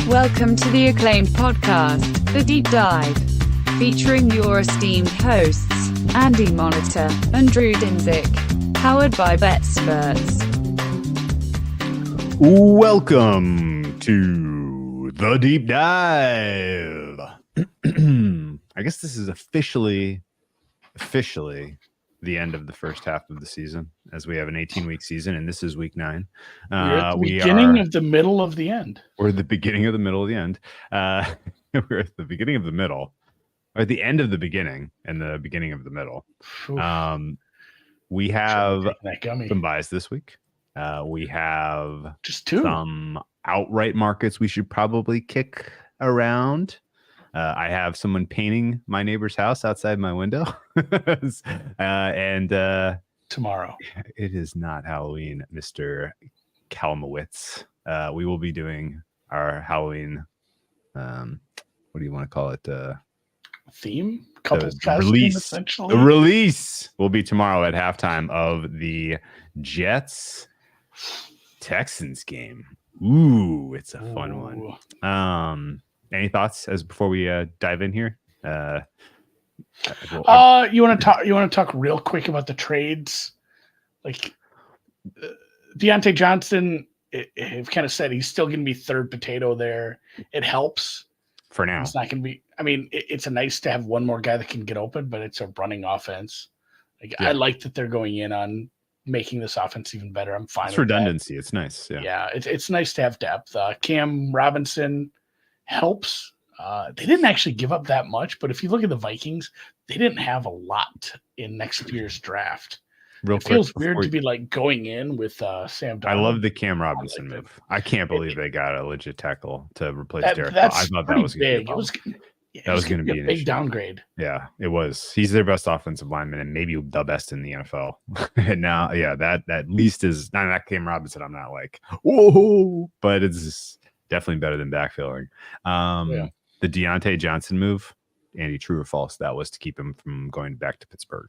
Welcome to the acclaimed podcast, The Deep Dive, featuring your esteemed hosts, Andy Monitor and Drew Dinzik, powered by BetSperts. Welcome to The Deep Dive. I guess this is officially the end of the first half of the season, as we have an 18-week season, and this is week 9. We're at the beginning of the middle of the end. We're at the beginning of the middle of the end. We're at the beginning of the middle, or at the end of the beginning and the beginning of the middle. We have some buys this week. We have just 2. Some outright markets we should probably kick around. I have someone painting my neighbor's house outside my window. And tomorrow. It is not Halloween, Mr. Kalmowitz. We will be doing our Halloween, what do you want to call it? Theme? Couples release. Essentially. The release will be tomorrow at halftime of the Jets-Texans game. Ooh, it's a fun one. Any thoughts as before we dive in here? You want to talk real quick about the trades? Like Deontay Johnson, I've kind of said he's still going to be third potato there. It helps for now. It's not going to be. I mean, it's a nice to have one more guy that can get open, but it's a running offense. I like that they're going in on making this offense even better. I'm fine. It's redundancy. That. It's nice. Yeah. It's nice to have depth. Cam Robinson helps. They didn't actually give up that much, but if you look at the Vikings, they didn't have a lot in next year's draft. It feels weird to be like going in with Sam Darnold. I love the Cam Robinson move. I can't believe they got a legit tackle to replace Derek Carr. I thought that was big. It was going to be a big downgrade. Yeah, it was. He's their best offensive lineman and maybe the best in the NFL. And now, that at least is not that Cam Robinson. I'm not like, whoa, but it's definitely better than backfilling. The Deontay Johnson move, Andy, true or false? That was to keep him from going back to Pittsburgh.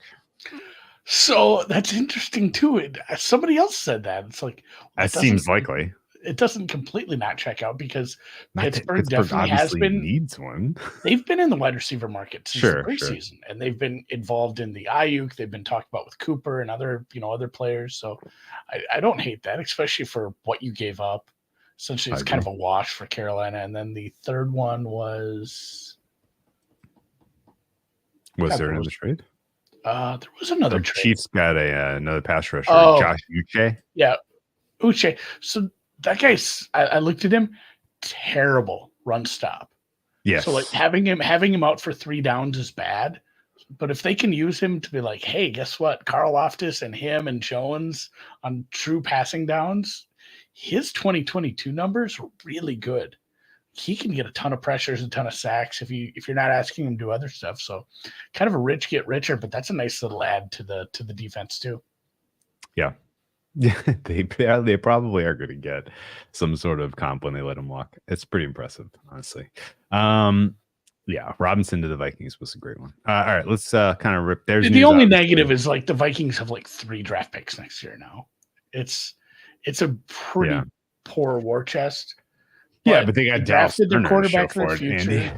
So that's interesting too. Somebody else said that. It's like that seems likely. It doesn't completely not check out because Pittsburgh definitely has been needs one. They've been in the wide receiver market since the preseason, and they've been involved in the Ayuk. They've been talked about with Cooper and other players. So I don't hate that, especially for what you gave up. Essentially, it's kind of a wash for Carolina. And then the third one was there another trade? There was another trade. Chiefs got another pass rusher, Josh Uche. Yeah, Uche. So that guy's, I looked at him, terrible run stop. Yes. So like having him out for 3 downs is bad. But if they can use him to be like, hey, guess what? Karl Loftus and him and Jones on true passing downs, his 2022 numbers were really good. He can get a ton of pressures, a ton of sacks if you're not asking him to do other stuff. So kind of a rich get richer, but that's a nice little add to the defense too. Yeah. They probably are going to get some sort of comp when they let him walk. It's pretty impressive, honestly. Robinson to the Vikings was a great one. All right, let's kind of rip. There's the only negative is like the Vikings have like 3 draft picks next year now. It's a pretty poor war chest. But they got drafted their quarterback of their future. Andy.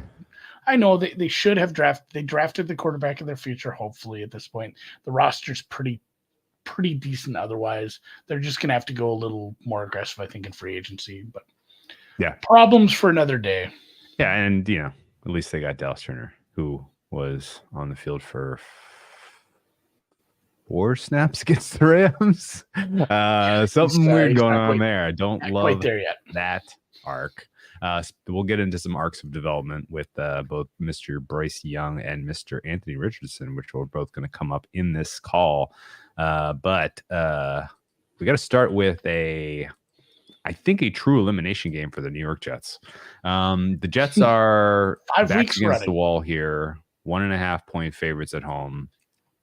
I know they should have drafted. They drafted the quarterback of their future. Hopefully, at this point, the roster's pretty decent. Otherwise, they're just gonna have to go a little more aggressive, I think, in free agency. But problems for another day. Yeah, and at least they got Dallas Turner, who was on the field for 4 snaps against the Rams. Something weird going on there. I don't love that arc. We'll get into some arcs of development with both Mr. Bryce Young and Mr. Anthony Richardson, which are both going to come up in this call. But we got to start with I think a true elimination game for the New York Jets. The Jets are 5 back weeks against running. The wall here, 1.5 point favorites at home.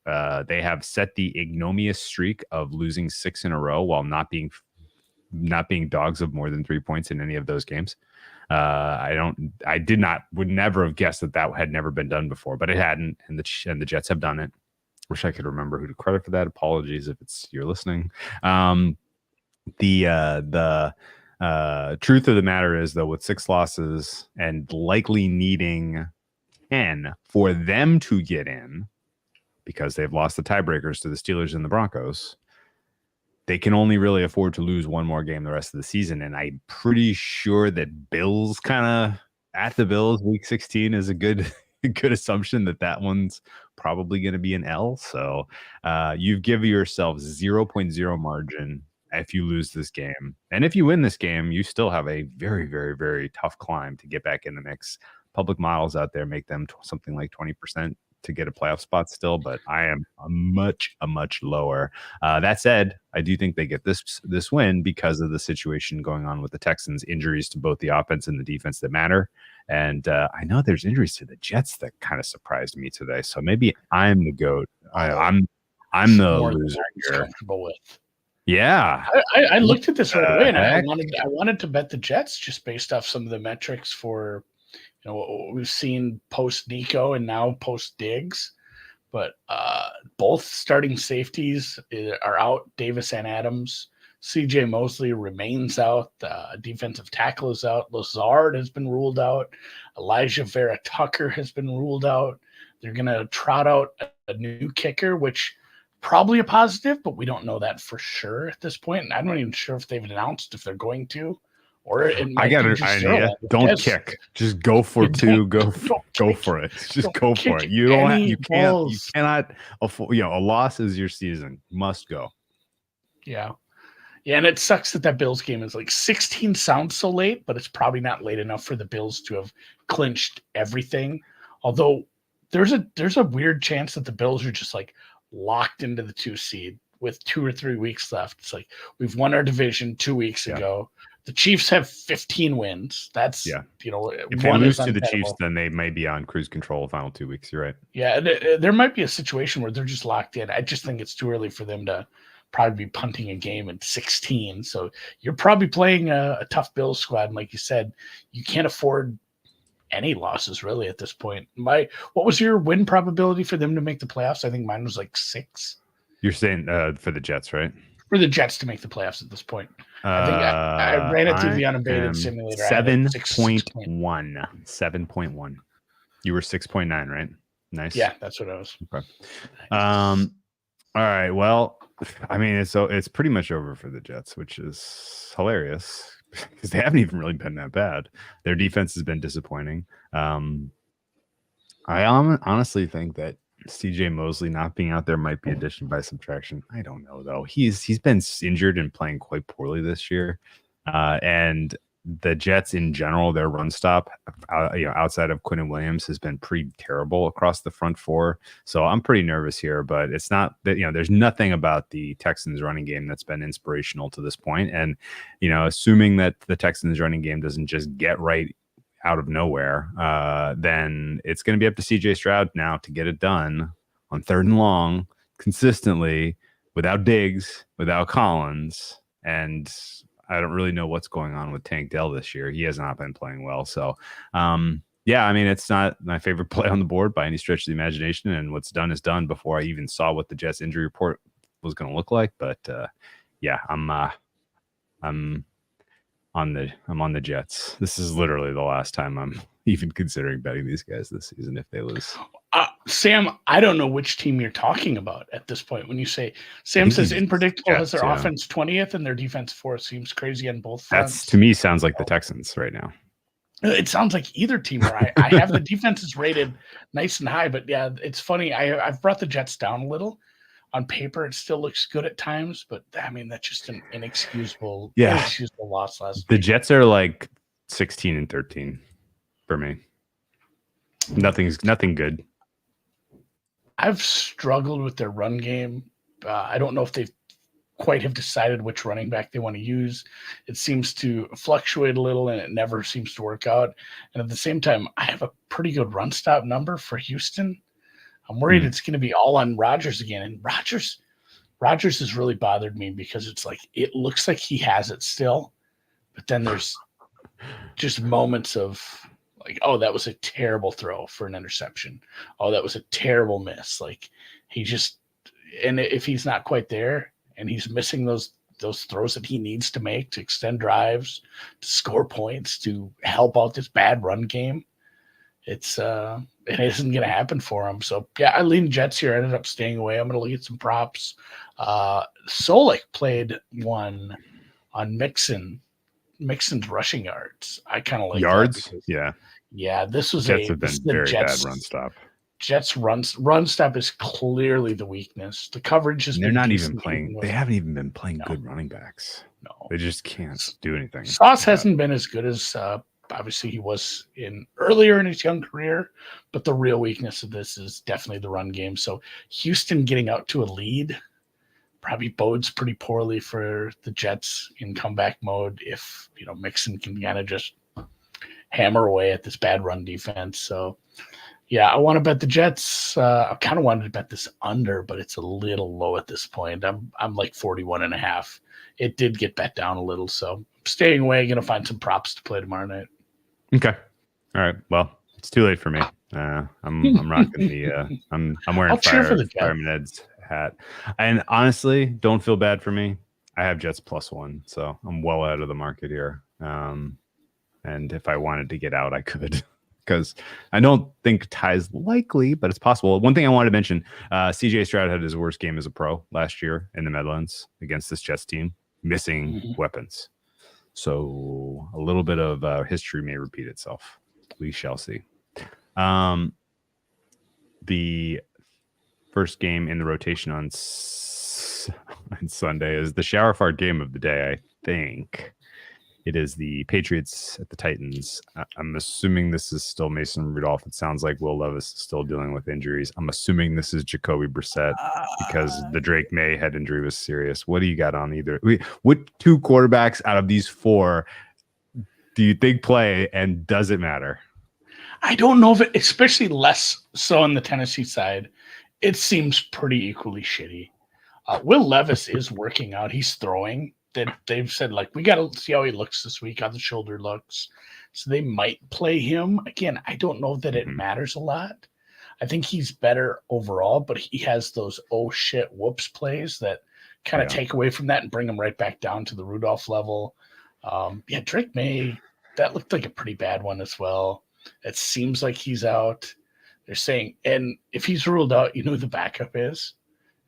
They have set the ignominious streak of losing 6 in a row while not being dogs of more than 3 points in any of those games. Would never have guessed that had never been done before, but it hadn't, and the Jets have done it. Wish I could remember who to credit for that. Apologies if you're listening. The Truth of the matter is, though, with 6 losses and likely needing 10 for them to get in, because they've lost the tiebreakers to the Steelers and the Broncos, they can only really afford to lose one more game the rest of the season. And I'm pretty sure that Bills kind of at the Bills week 16 is a good assumption that one's probably going to be an L. So you've given yourself 0.0 margin if you lose this game. And if you win this game, you still have a very, very, very tough climb to get back in the mix. Public models out there make them something like 20% to get a playoff spot still, but I am a much lower. That said, I do think they get this win because of the situation going on with the Texans, injuries to both the offense and the defense that matter. And I know there's injuries to the Jets that kind of surprised me today. So maybe I'm the GOAT. I'm the loser here. Comfortable with. Yeah, I looked at this right away, and I wanted to bet the Jets just based off some of the metrics for, you know, what we've seen post Nico and now post Diggs. But both starting safeties are out. Davis and Adams. C.J. Mosley remains out. Defensive tackle is out. Lazard has been ruled out. Elijah Vera Tucker has been ruled out. They're going to trot out a new kicker, which probably a positive, but we don't know that for sure at this point. And I'm not even sure if they've announced if they're going to. Or it might I got an idea. Don't kick. Just go for two. Go for it. Just go for it. You don't. You can't. You cannot afford. You know, a loss is your season. Must go. Yeah. Yeah, and it sucks that Bills game is like 16 sounds so late, but it's probably not late enough for the Bills to have clinched everything. Although there's a weird chance that the Bills are just like locked into the 2 seed with 2 or 3 weeks left. It's like we've won our division 2 weeks ago. The Chiefs have 15 wins. That's, you know, if they lose to the Chiefs, then they may be on cruise control the final 2 weeks. You're right. Yeah, there might be a situation where they're just locked in. I just think it's too early for them to probably be punting a game at 16. So you're probably playing a tough Bills squad. And like you said, you can't afford any losses really at this point. What was your win probability for them to make the playoffs? I think mine was like 6. You're saying for the Jets, right? For the Jets to make the playoffs at this point. I think I ran it through the unabated simulator. 7.1. 7.1. You were 6.9, right? Nice. Yeah, that's what I was. Okay. All right. Well, I mean, it's pretty much over for the Jets, which is hilarious because they haven't even really been that bad. Their defense has been disappointing. I honestly think that C.J. Mosley not being out there might be addition by subtraction. I don't know though. He's been injured and playing quite poorly this year, and the Jets in general, their run stop, outside of Quinnen Williams, has been pretty terrible across the front four. So I'm pretty nervous here, but it's not that, there's nothing about the Texans running game that's been inspirational to this point. And, assuming that the Texans running game doesn't just get right out of nowhere, then it's going to be up to CJ Stroud now to get it done on 3rd and long consistently without Diggs, without Collins. And I don't really know what's going on with Tank Dell this year. He has not been playing well. So, it's not my favorite play on the board by any stretch of the imagination. And what's done is done before I even saw what the Jets injury report was going to look like. But I'm on the Jets. This is literally the last time I'm even considering betting these guys this season if they lose. Sam, I don't know which team you're talking about at this point. When you say Sam says unpredictable has their offense 20th and their defense 4th, seems crazy on both fronts. That's, to me, sounds like the Texans right now. It sounds like either team. Where I have the defenses rated nice and high, but yeah, it's funny. I've brought the Jets down a little. On paper, it still looks good at times, but I mean that's just an inexcusable loss last week. The Jets are like 16-13 for me. Nothing good. I've struggled with their run game. I don't know if they quite have decided which running back they want to use. It seems to fluctuate a little, and it never seems to work out. And at the same time, I have a pretty good run stop number for Houston. I'm worried it's going to be all on Rodgers again. And Rodgers has really bothered me because it's like it looks like he has it still, but then there's just moments of like, oh, that was a terrible throw for an interception. Oh, that was a terrible miss. Like and if he's not quite there and he's missing those those throws that he needs to make to extend drives, to score points, to help out this bad run game, it isn't going to happen for him. So yeah, I lean Jets here. I ended up staying away. I'm going to look at some props. Solik played one on Mixon's rushing yards. I kind of like yards. Yeah. This was Jets have been very bad run stop. Jets run stop is clearly the weakness. The coverage is. They're not even playing. They haven't even been playing good running backs. No, they just can't do anything. Sauce hasn't been as good as obviously he was earlier in his young career, but the real weakness of this is definitely the run game. So Houston getting out to a lead probably bodes pretty poorly for the Jets in comeback mode if Mixon can kind of just hammer away at this bad run defense. So yeah, I want to bet the Jets. I kind of wanted to bet this under, but it's a little low at this point. I'm like 41.5. It did get bet down a little, so I'm staying away. Going to find some props to play tomorrow night. Okay. All right. Well, it's too late for me. I'm rocking the. I'm wearing Fireman Ed's hat, and honestly, don't feel bad for me. I have Jets +1, so I'm well out of the market here. And if I wanted to get out, I could. Because I don't think tie's likely, but it's possible. One thing I wanted to mention, CJ Stroud had his worst game as a pro last year in the Meadowlands against this Jets team, missing weapons. So a little bit of history may repeat itself. We shall see. The first game in the rotation on Sunday is the shower fart game of the day, I think. It is the Patriots at the Titans. I'm assuming this is still Mason Rudolph. It sounds like Will Levis is still dealing with injuries. I'm assuming this is Jacoby Brissett because the Drake May head injury was serious. What do you got on either? What two quarterbacks out of these four do you think play, and does it matter? I don't know if it, especially less so on the Tennessee side. It seems pretty equally shitty. Will Levis is working out. He's throwing. They've said, like, we got to see how he looks this week, how the shoulder looks. So they might play him. Again, I don't know that it matters a lot. I think he's better overall, but he has those oh shit whoops plays that kind of take away from that and bring him right back down to the Rudolph level. Drake May, that looked like a pretty bad one as well. It seems like he's out. They're saying, and if he's ruled out, you know who the backup is?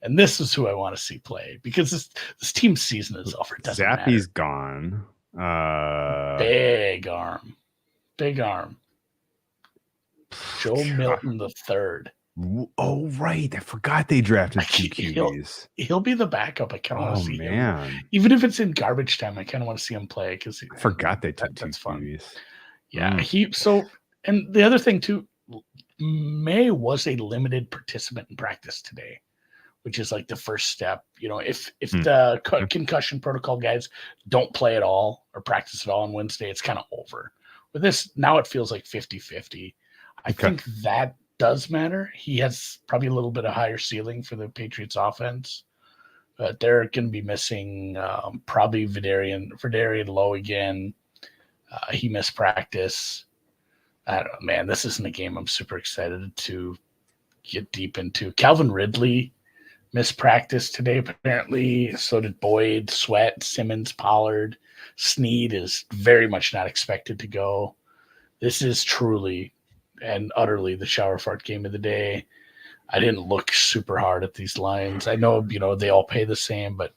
And this is who I want to see play because this team's season is over. Zappy's gone. Big arm. Joe Milton the third. Oh, right. I forgot they drafted two QBs. He'll be the backup. I kind of want to see him. Even if it's in garbage time, I kind of want to see him play because I forgot they took two QBs. Yeah. And the other thing too, May was a limited participant in practice today, which is like the first step. If the concussion protocol guys don't play at all or practice at all on Wednesday, it's kind of over. With this, now it feels like 50-50. I think that does matter. He has probably a little bit of higher ceiling for the Patriots offense. But they're going to be missing probably Vidarian Lowe again. He missed practice. I don't know, man. This isn't a game I'm super excited to get deep into. Calvin Ridley missed practice today, apparently. So did Boyd, Sweat, Simmons, Pollard. Snead is very much not expected to go. This is truly and utterly the shower fart game of the day. I didn't look super hard at these lines. I know, they all pay the same, but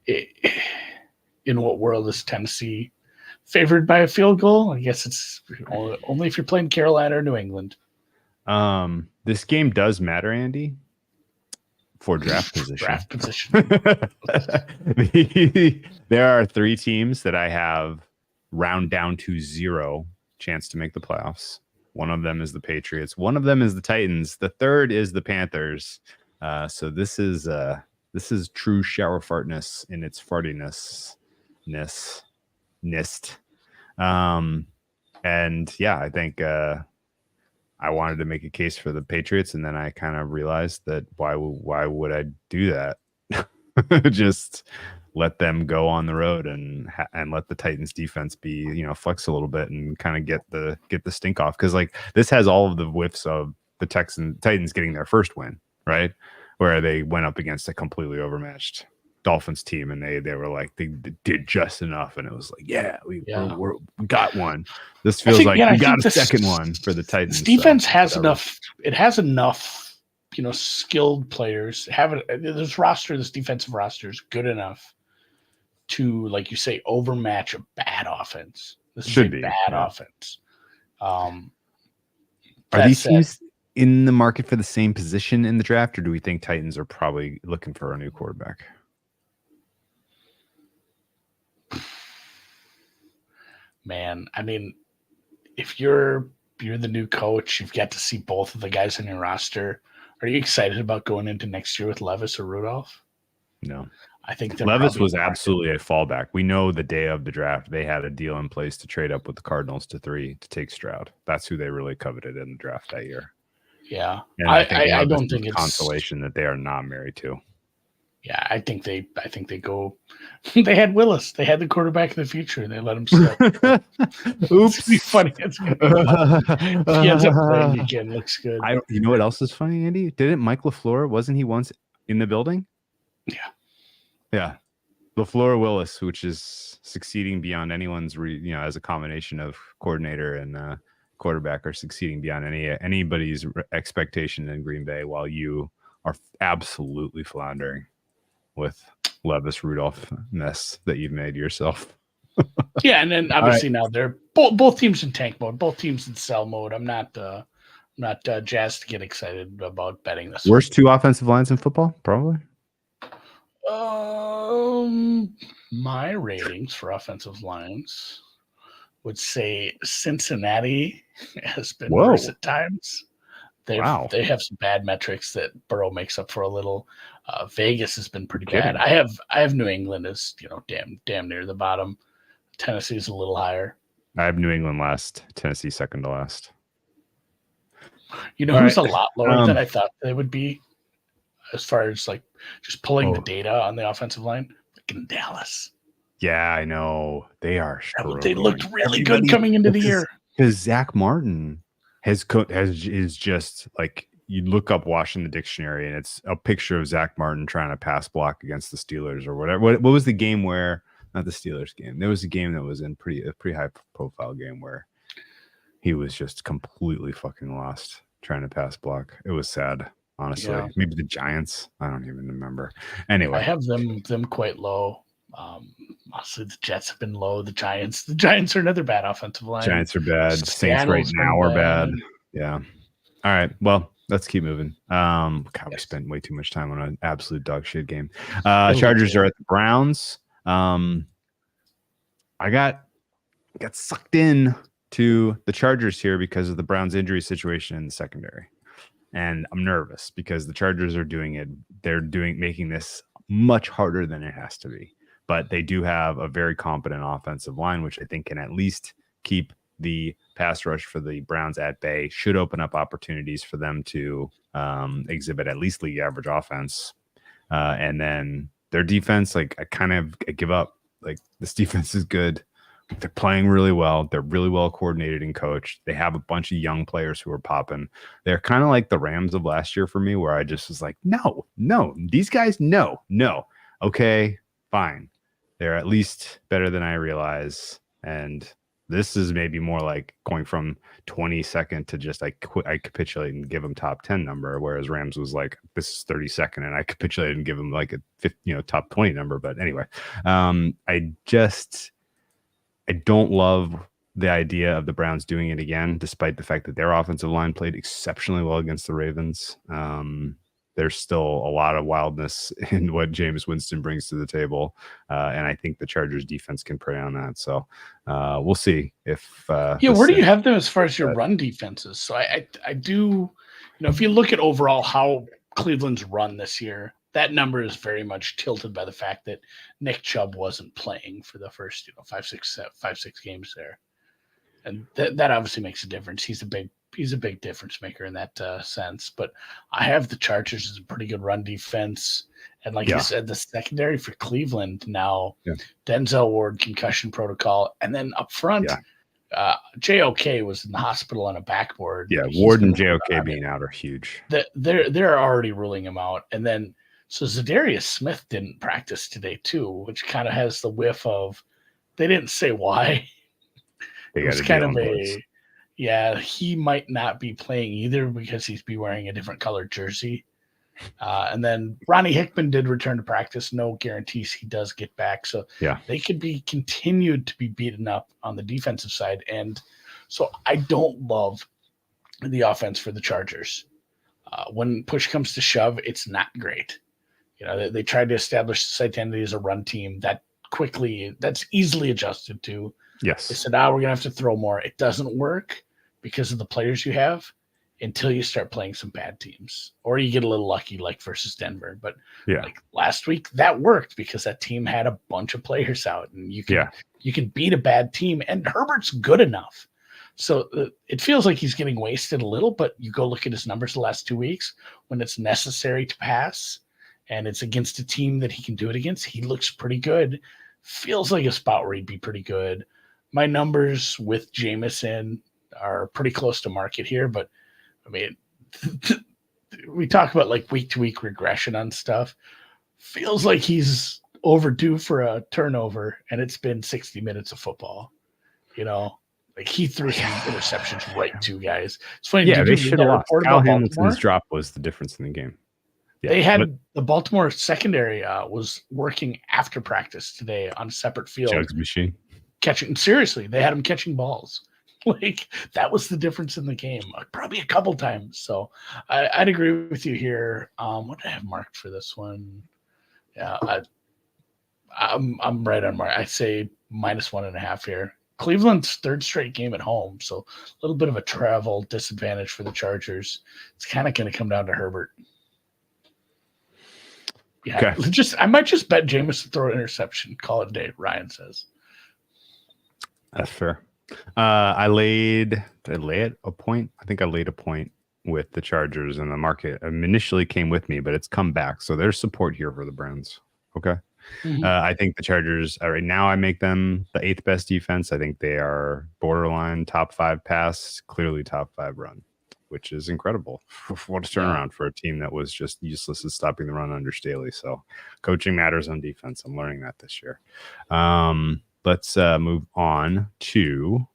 in what world is Tennessee favored by a field goal? I guess it's only if you're playing Carolina or New England. This game does matter, Andy, for draft position. There are three teams that I have round down to 0 chance to make the playoffs. One of them is the Patriots. One of them is the Titans. The third is the Panthers. So this is true shower fartness in its fartiness. And yeah, I think I wanted to make a case for the Patriots, and then I kind of realized that why would I do that? Just let them go on the road and let the Titans defense be, flex a little bit and kind of get the stink off. Cause like this has all of the whiffs of the Titans getting their first win, right? Where they went up against a completely overmatched Dolphins team, and they were like they did just enough, and it was like, we got one. This feels like we got a second one for the Titans. This defense has enough. It has enough, skilled players. This defensive roster is good enough to, like you say, overmatch a bad offense. This should be bad offense. Are these teams in the market for the same position in the draft, or do we think Titans are probably looking for a new quarterback? Man, I mean, if you're the new coach, you've got to see both of the guys on your roster. Are you excited about going into next year with Levis or Rudolph? No. I think Levis was absolutely a fallback. We know the day of the draft, they had a deal in place to trade up with the Cardinals to 3 to take Stroud. That's who they really coveted in the draft that year. Yeah. And I don't think it's consolation that they are not married to. Yeah, I think they go. They had Willis. They had the quarterback of the future. They let him sit. Oops. It's funny. It's gonna be funny. He ends up playing again. Looks good. You know what else is funny, Andy? Didn't Mike LaFleur? Wasn't he once in the building? Yeah. Yeah. LaFleur Willis, which is succeeding beyond anyone's, as a combination of coordinator and quarterback, are succeeding beyond anybody's expectation in Green Bay, while you are absolutely floundering with Levis Rudolph mess that you've made yourself. Yeah, and then obviously now they're both teams in tank mode, both teams in sell mode. I'm not jazzed to get excited about betting this. Worst 2 offensive lines in football, probably. My ratings for offensive lines would say Cincinnati has been worse at times. They have some bad metrics that Burrow makes up for a little. Vegas has been pretty bad. I have New England as damn near the bottom. Tennessee's a little higher. I have New England last, Tennessee second to last. Who's a lot lower than I thought they would be, as far as like just pulling the data on the offensive line. Like Dallas. Yeah, I know they are. They looked really good coming into the year because Zach Martin is just like, you look up Washington the dictionary and it's a picture of Zach Martin trying to pass block against the Steelers or whatever. What was the game where, not the Steelers game, there was a game that was in a pretty high profile game where he was just completely fucking lost trying to pass block. It was sad, honestly. Yeah. Maybe the Giants. I don't even remember. Anyway, I have them quite low. Honestly, the Jets have been low. The Giants are another bad offensive line. Giants are bad. Saints right now are bad. Yeah. All right. Well, let's keep moving. We spent way too much time on an absolute dog shit game. Chargers are at the Browns. I got sucked in to the Chargers here because of the Browns injury situation in the secondary. And I'm nervous because the Chargers are doing it. They're making this much harder than it has to be. But they do have a very competent offensive line, which I think can at least keep the pass rush for the Browns at bay. Should open up opportunities for them to exhibit at least league average offense. And then their defense, I give up. Like, this defense is good. They're playing really well. They're really well coordinated and coached. They have a bunch of young players who are popping. They're kind of like the Rams of last year for me, where I just was like, no, these guys, no. Okay, fine. They're at least better than I realize. And this is maybe more like going from 22nd to just I capitulate and give them top 10 number, whereas Rams was like, this is 32nd, and I capitulated and give them like a 50, top 20 number. But anyway, I don't love the idea of the Browns doing it again, despite the fact that their offensive line played exceptionally well against the Ravens. There's still a lot of wildness in what Jameis Winston brings to the table. And I think the Chargers defense can prey on that. So we'll see if. Where do you have them as far as your run defenses? So I do, if you look at overall how Cleveland's run this year, that number is very much tilted by the fact that Nick Chubb wasn't playing for the first, 5-6 games there. And that obviously makes a difference. He's a big difference maker in that sense. But I have the Chargers as a pretty good run defense. And like you said, the secondary for Cleveland now, Denzel Ward, concussion protocol. And then up front, JOK was in the hospital on a backboard. Yeah, Ward and JOK being out are huge. They're already ruling him out. And then So Zadarius Smith didn't practice today too, which kind of has the whiff of they didn't say why. It was kind of he might not be playing either because he's be wearing a different colored jersey. And then Ronnie Hickman did return to practice. No guarantees he does get back. So they could be continued to be beaten up on the defensive side. And so I don't love the offense for the Chargers. When push comes to shove, it's not great. They tried to establish this identity as a run team that's easily adjusted to. Yes. They said, we're going to have to throw more. It doesn't work because of the players you have until you start playing some bad teams or you get a little lucky like versus Denver. But like last week that worked because that team had a bunch of players out and you can beat a bad team and Herbert's good enough. So it feels like he's getting wasted a little, but you go look at his numbers the last 2 weeks when it's necessary to pass and it's against a team that he can do it against. He looks pretty good. Feels like a spot where he'd be pretty good. My numbers with Jameson are pretty close to market here, but I mean, we talk about like week to week regression on stuff. Feels like he's overdue for a turnover and it's been 60 minutes of football, Like he threw some interceptions right to guys. It's funny. Yeah, they should have lost. Kyle Hamilton's drop was the difference in the game. Yeah, they had the Baltimore secondary was working after practice today on a separate field. Jugs machine. Seriously, they had him catching balls. Like that was the difference in the game, probably a couple times. So I'd agree with you here. What did I have marked for this one? Yeah, I'm right on mark. I say -1.5 here. Cleveland's third straight game at home, so a little bit of a travel disadvantage for the Chargers. It's kind of going to come down to Herbert. Yeah, okay. I might just bet Jameis to throw an interception. Call it a day. Ryan says. That's fair. Did I lay it a point? I think I laid a point with the Chargers, and the market initially came with me, but it's come back. So there's support here for the Browns. Okay. Mm-hmm. I think the Chargers right now, I make them the 8th best defense. I think they are borderline top 5 pass, clearly top 5 run, which is incredible. What a turnaround for a team that was just useless at stopping the run under Staley. So coaching matters on defense. I'm learning that this year. Let's move on to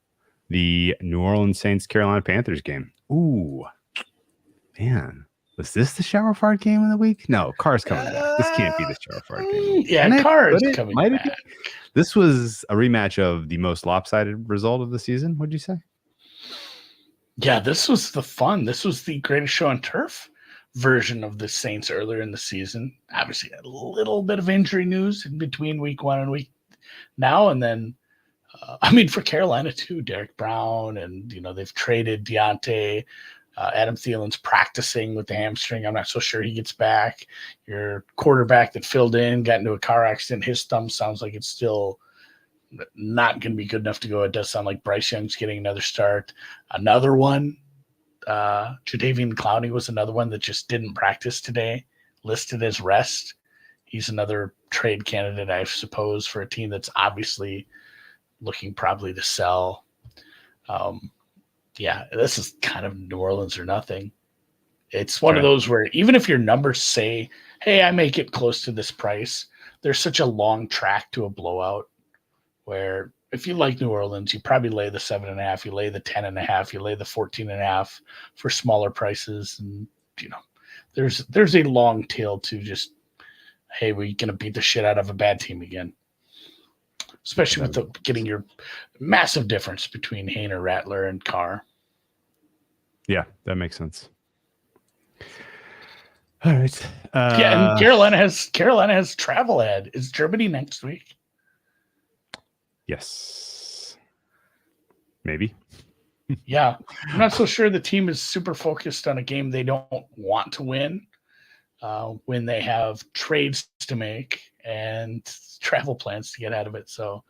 the New Orleans Saints Carolina Panthers game. Ooh, man. Was this the shower fart game of the week? No, Carr's coming back. This can't be the shower fart game. Yeah, Carr's coming back. This was a rematch of the most lopsided result of the season, would you say? Yeah, this was the fun. This was the Greatest Show on Turf version of the Saints earlier in the season. Obviously, a little bit of injury news in between week 1 and week now. And then, for Carolina too, Derek Brown, and, they've traded Deontay. Adam Thielen's practicing with the hamstring. I'm not so sure he gets back. Your quarterback that filled in got into a car accident. His thumb sounds like it's still not going to be good enough to go. It does sound like Bryce Young's getting another start. Another one, Jadeveon Clowney was another one that just didn't practice today, listed as rest. He's another trade candidate, I suppose, for a team that's obviously looking probably to sell. This is kind of New Orleans or nothing. It's one of those where even if your numbers say, hey, I may get close to this price, there's such a long track to a blowout where if you like New Orleans, you probably lay the 7.5, you lay the 10.5, you lay the 14.5 for smaller prices. And, there's a long tail to just, hey, we're going to beat the shit out of a bad team again. Especially with getting your massive difference between Haener, Rattler, and Carr. Yeah, that makes sense. All right. And Carolina has travel ahead. Is Germany next week? Yes. Maybe. Yeah. I'm not so sure the team is super focused on a game they don't want to win when they have trades to make and travel plans to get out of it. So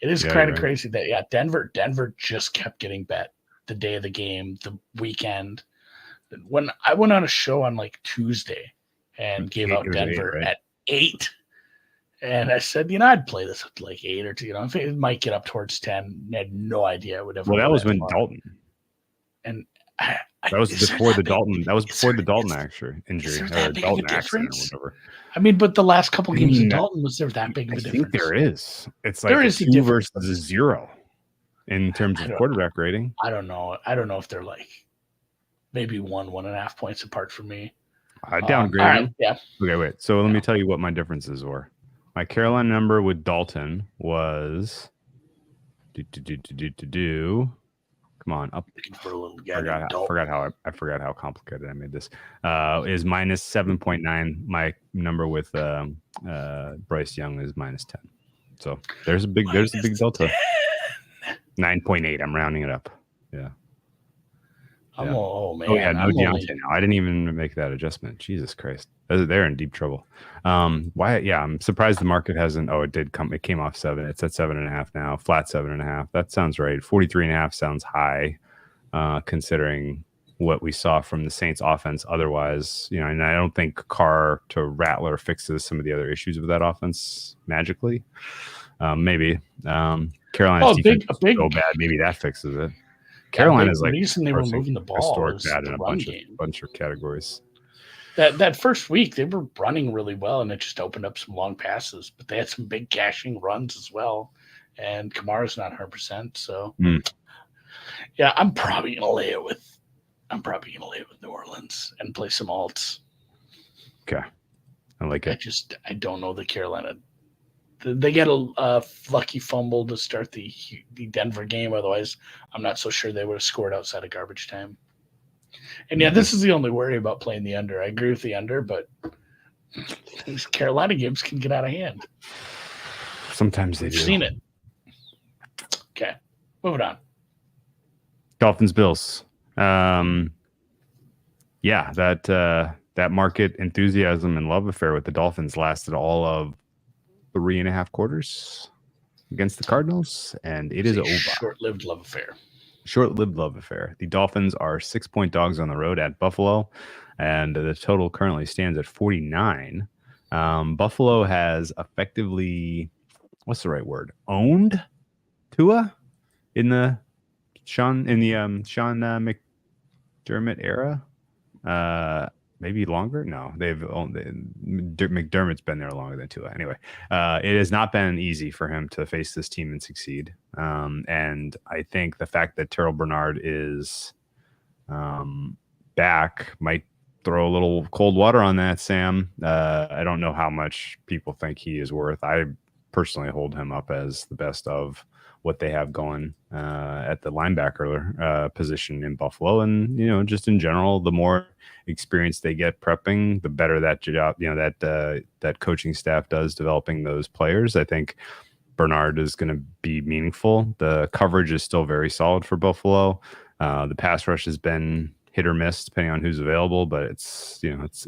it is kind of crazy that, Denver just kept getting bet the day of the game, the weekend. When I went on a show on like Tuesday and gave out Denver at 8, and I said, I'd play this at like 8 or 2, if it might get up towards 10. I had no idea it would ever. Well, that was when Dalton. And That was before the Dalton. That was before the Dalton injury or Dalton accident or whatever. I mean, but the last couple games of Dalton, was there that big of a difference? I think there is. It's like a 2 versus a 0 in terms of quarterback rating. I don't know. I don't know if they're like maybe 1.5 points apart from me. I downgraded them. Yeah. Okay, wait. So let me tell you what my differences were. My Carolina number with Dalton was Come on, up. For a little I forgot how complicated I made this. Is minus 7.9. My number with Bryce Young is minus 10. So there's a big delta. 9.8. I'm rounding it up. Yeah. Oh man. Oh yeah, no Deontay now. I didn't even make that adjustment. Jesus Christ. They're in deep trouble. Why? Yeah, I'm surprised the market hasn't. Oh, it did come. It came off 7. It's at 7.5 now. Flat 7.5. That sounds right. 43.5 sounds high, considering what we saw from the Saints offense. Otherwise, and I don't think Carr to Rattler fixes some of the other issues with that offense magically. Maybe Carolina's defense is so bad. Maybe that fixes it. Carolina's like reason they were moving the ball historic bad in a bunch of categories. That first week they were running really well, and it just opened up some long passes. But they had some big cashing runs as well, and Kamara's not 100%. So, yeah, I'm probably gonna lay it with New Orleans and play some alts. Okay, I like it. I don't know the Carolina. They get a lucky fumble to start the Denver game. Otherwise, I'm not so sure they would have scored outside of garbage time. And yeah, this is the only worry about playing the under. I agree with the under, but these Carolina games can get out of hand. Sometimes they do. I've seen it. Okay, moving on. Dolphins Bills. Yeah, that market enthusiasm and love affair with the Dolphins lasted all of 3.5 quarters against the Cardinals, and it is over. Short-lived love affair. The Dolphins are 6-point dogs on the road at Buffalo, and the total currently stands at 49. Buffalo has effectively, what's the right word? Owned Tua in the Sean McDermott era. Maybe longer? No, McDermott's been there longer than Tua. Anyway, it has not been easy for him to face this team and succeed. And I think the fact that Terrell Bernard is back might throw a little cold water on that, Sam. I don't know how much people think he is worth. I personally hold him up as the best of what they have going at the linebacker position in Buffalo. And, just in general, the more experience they get prepping, the better that job, that coaching staff does developing those players. I think Bernard is going to be meaningful. The coverage is still very solid for Buffalo. The pass rush has been hit or miss depending on who's available, but it's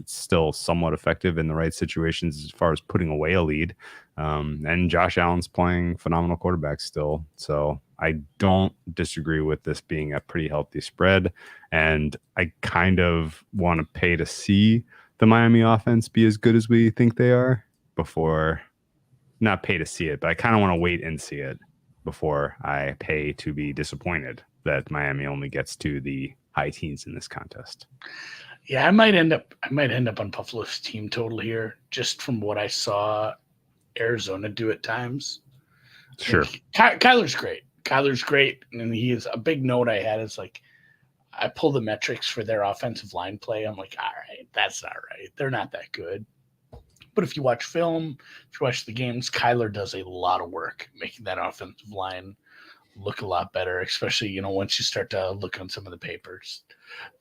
still somewhat effective in the right situations as far as putting away a lead. And Josh Allen's playing phenomenal quarterback still. So I don't disagree with this being a pretty healthy spread. And I kind of want to pay to see the Miami offense be as good as we think they are before, not pay to see it, but I kind of want to wait and see it before I pay to be disappointed that Miami only gets to the high teens in this contest. Yeah, I might end up on Buffalo's team total here, just from what I saw Arizona do at times. Sure. Kyler's great. And he is a big note I had is like, I pull the metrics for their offensive line play. I'm like, all right, that's not right. They're not that good. But if you watch film, if you watch the games, Kyler does a lot of work making that offensive line look a lot better, especially, once you start to look on some of the papers.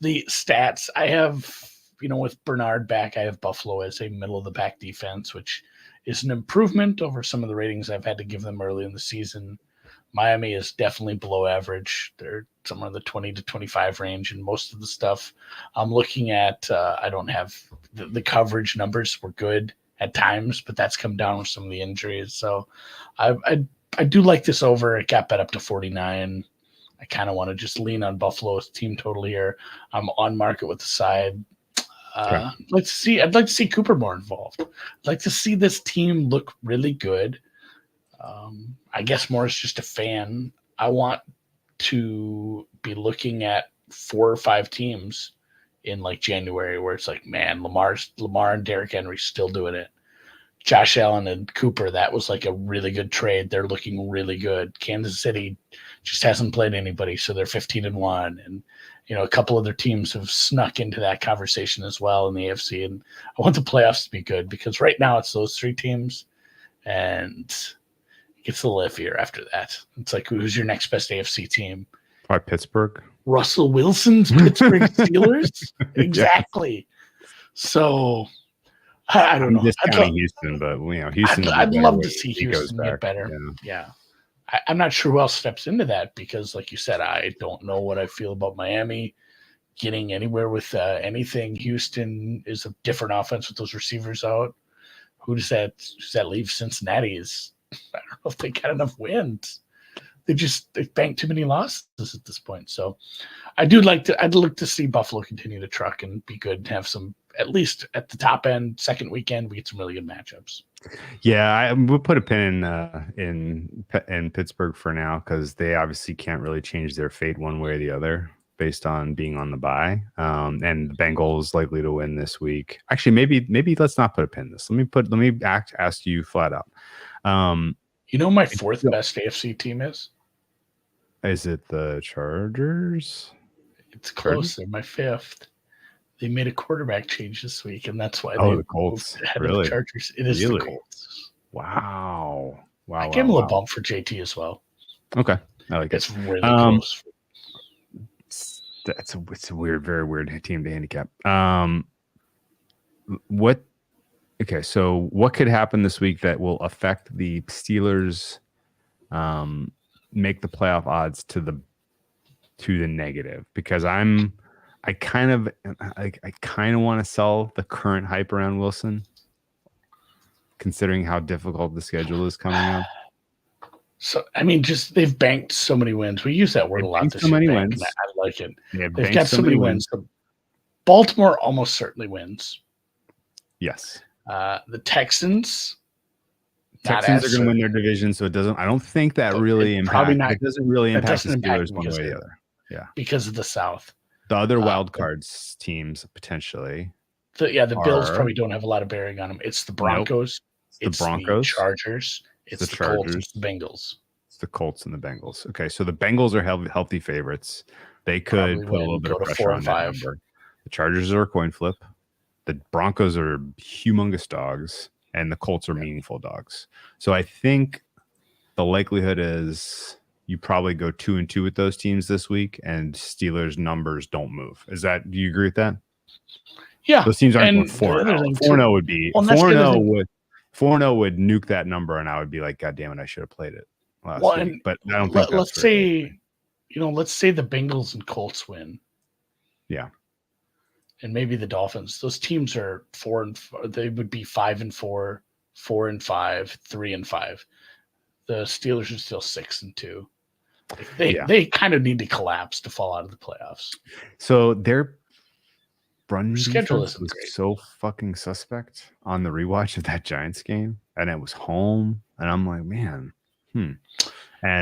The stats I have, with Bernard back, I have Buffalo as a middle of the pack defense, which is an improvement over some of the ratings I've had to give them early in the season. Miami is definitely below average. They're somewhere in the 20 to 25 range, and most of the stuff I'm looking at, I don't have the coverage numbers were good at times, but that's come down with some of the injuries. So I do like this over. It got bet up to 49. I kind of want to just lean on Buffalo's team total here. I'm on market with the side. Okay. I'd like to see Cooper more involved. I'd like to see this team look really good. I guess more as just a fan. I want to be looking at 4 or 5 teams in like January where it's like, man, Lamar and Derrick Henry still doing it. Josh Allen and Cooper, that was like a really good trade. They're looking really good. Kansas City just hasn't played anybody, so they're 15-1. And, a couple other teams have snuck into that conversation as well in the AFC. And I want the playoffs to be good because right now it's those 3 teams, and it gets a little iffier after that. It's like, who's your next best AFC team? Probably Pittsburgh. Russell Wilson's Pittsburgh Steelers? Exactly. So I don't know. Discounting Houston, but Houston. I'd love to see Houston get better. Yeah. I'm not sure who else steps into that because, like you said, I don't know what I feel about Miami getting anywhere with anything. Houston is a different offense with those receivers out. Who does that leave? Cincinnati is. I don't know if they got enough wins. They banked too many losses at this point. So I'd look to see Buffalo continue to truck and be good and have some, at least at the top end, second weekend, we get some really good matchups. Yeah, we'll put a pin in Pittsburgh for now because they obviously can't really change their fate one way or the other based on being on the bye. And the Bengals likely to win this week. Actually, maybe let's not put a pin in this. Let me ask you flat out. My 4th best AFC team is? Is it the Chargers? It's close. They're my 5th. They made a quarterback change this week, and that's why the Colts. Really? The Chargers. It is the Colts. Wow. I gave him a little bump for JT as well. Okay. I like it. It's really close. It's a weird, very weird team to handicap. So what could happen this week that will affect the Steelers make the playoff odds to the negative? Because I kind of want to sell the current hype around Wilson, considering how difficult the schedule is coming up. So they've banked so many wins. We use that word a lot. So many wins. I like it. They've got so many wins. So Baltimore almost certainly wins. Yes. The Texans are going to win their division, so it doesn't. I don't think that really impacts. It doesn't really impact the Steelers one way or the other. Yeah, because of the South. The other wild cards teams potentially. The Bills probably don't have a lot of bearing on them. It's the Broncos. Nope. It's the Broncos. The Chargers. It's the Colts. It's the Bengals. It's the Colts and the Bengals. Okay, so the Bengals are healthy favorites. They could put a little bit of pressure on that number. The Chargers are a coin flip. The Broncos are humongous dogs, and the Colts are meaningful dogs. So I think the likelihood is you probably go 2-2 with those teams this week, and Steelers numbers don't move. Do you agree with that? Yeah. Those teams aren't going 4-0. 4-0 would be 4-0 would nuke that number, and I would be like, God damn it, I should have played it last week. But I don't think let's say the Bengals and Colts win. Yeah. And maybe the Dolphins. Those teams are 4-4. They would be 5-4, 4-5, 3-5. The Steelers are still 6-2. They kind of need to collapse to fall out of the playoffs. So their run schedule was so fucking suspect on the rewatch of that Giants game, and it was home, and I'm like, man, And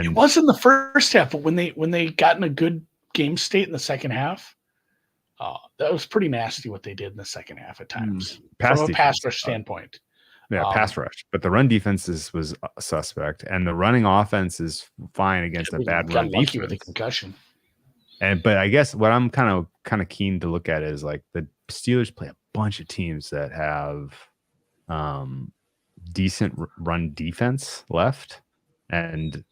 it was in the first half, but when they got in a good game state in the second half. That was pretty nasty what they did in the second half at times from a pass rush standpoint. Yeah, pass rush. But the run defense was suspect, and the running offense is fine against a bad run defense. With the concussion. But I guess what I'm kind of keen to look at is like the Steelers play a bunch of teams that have decent run defense left, and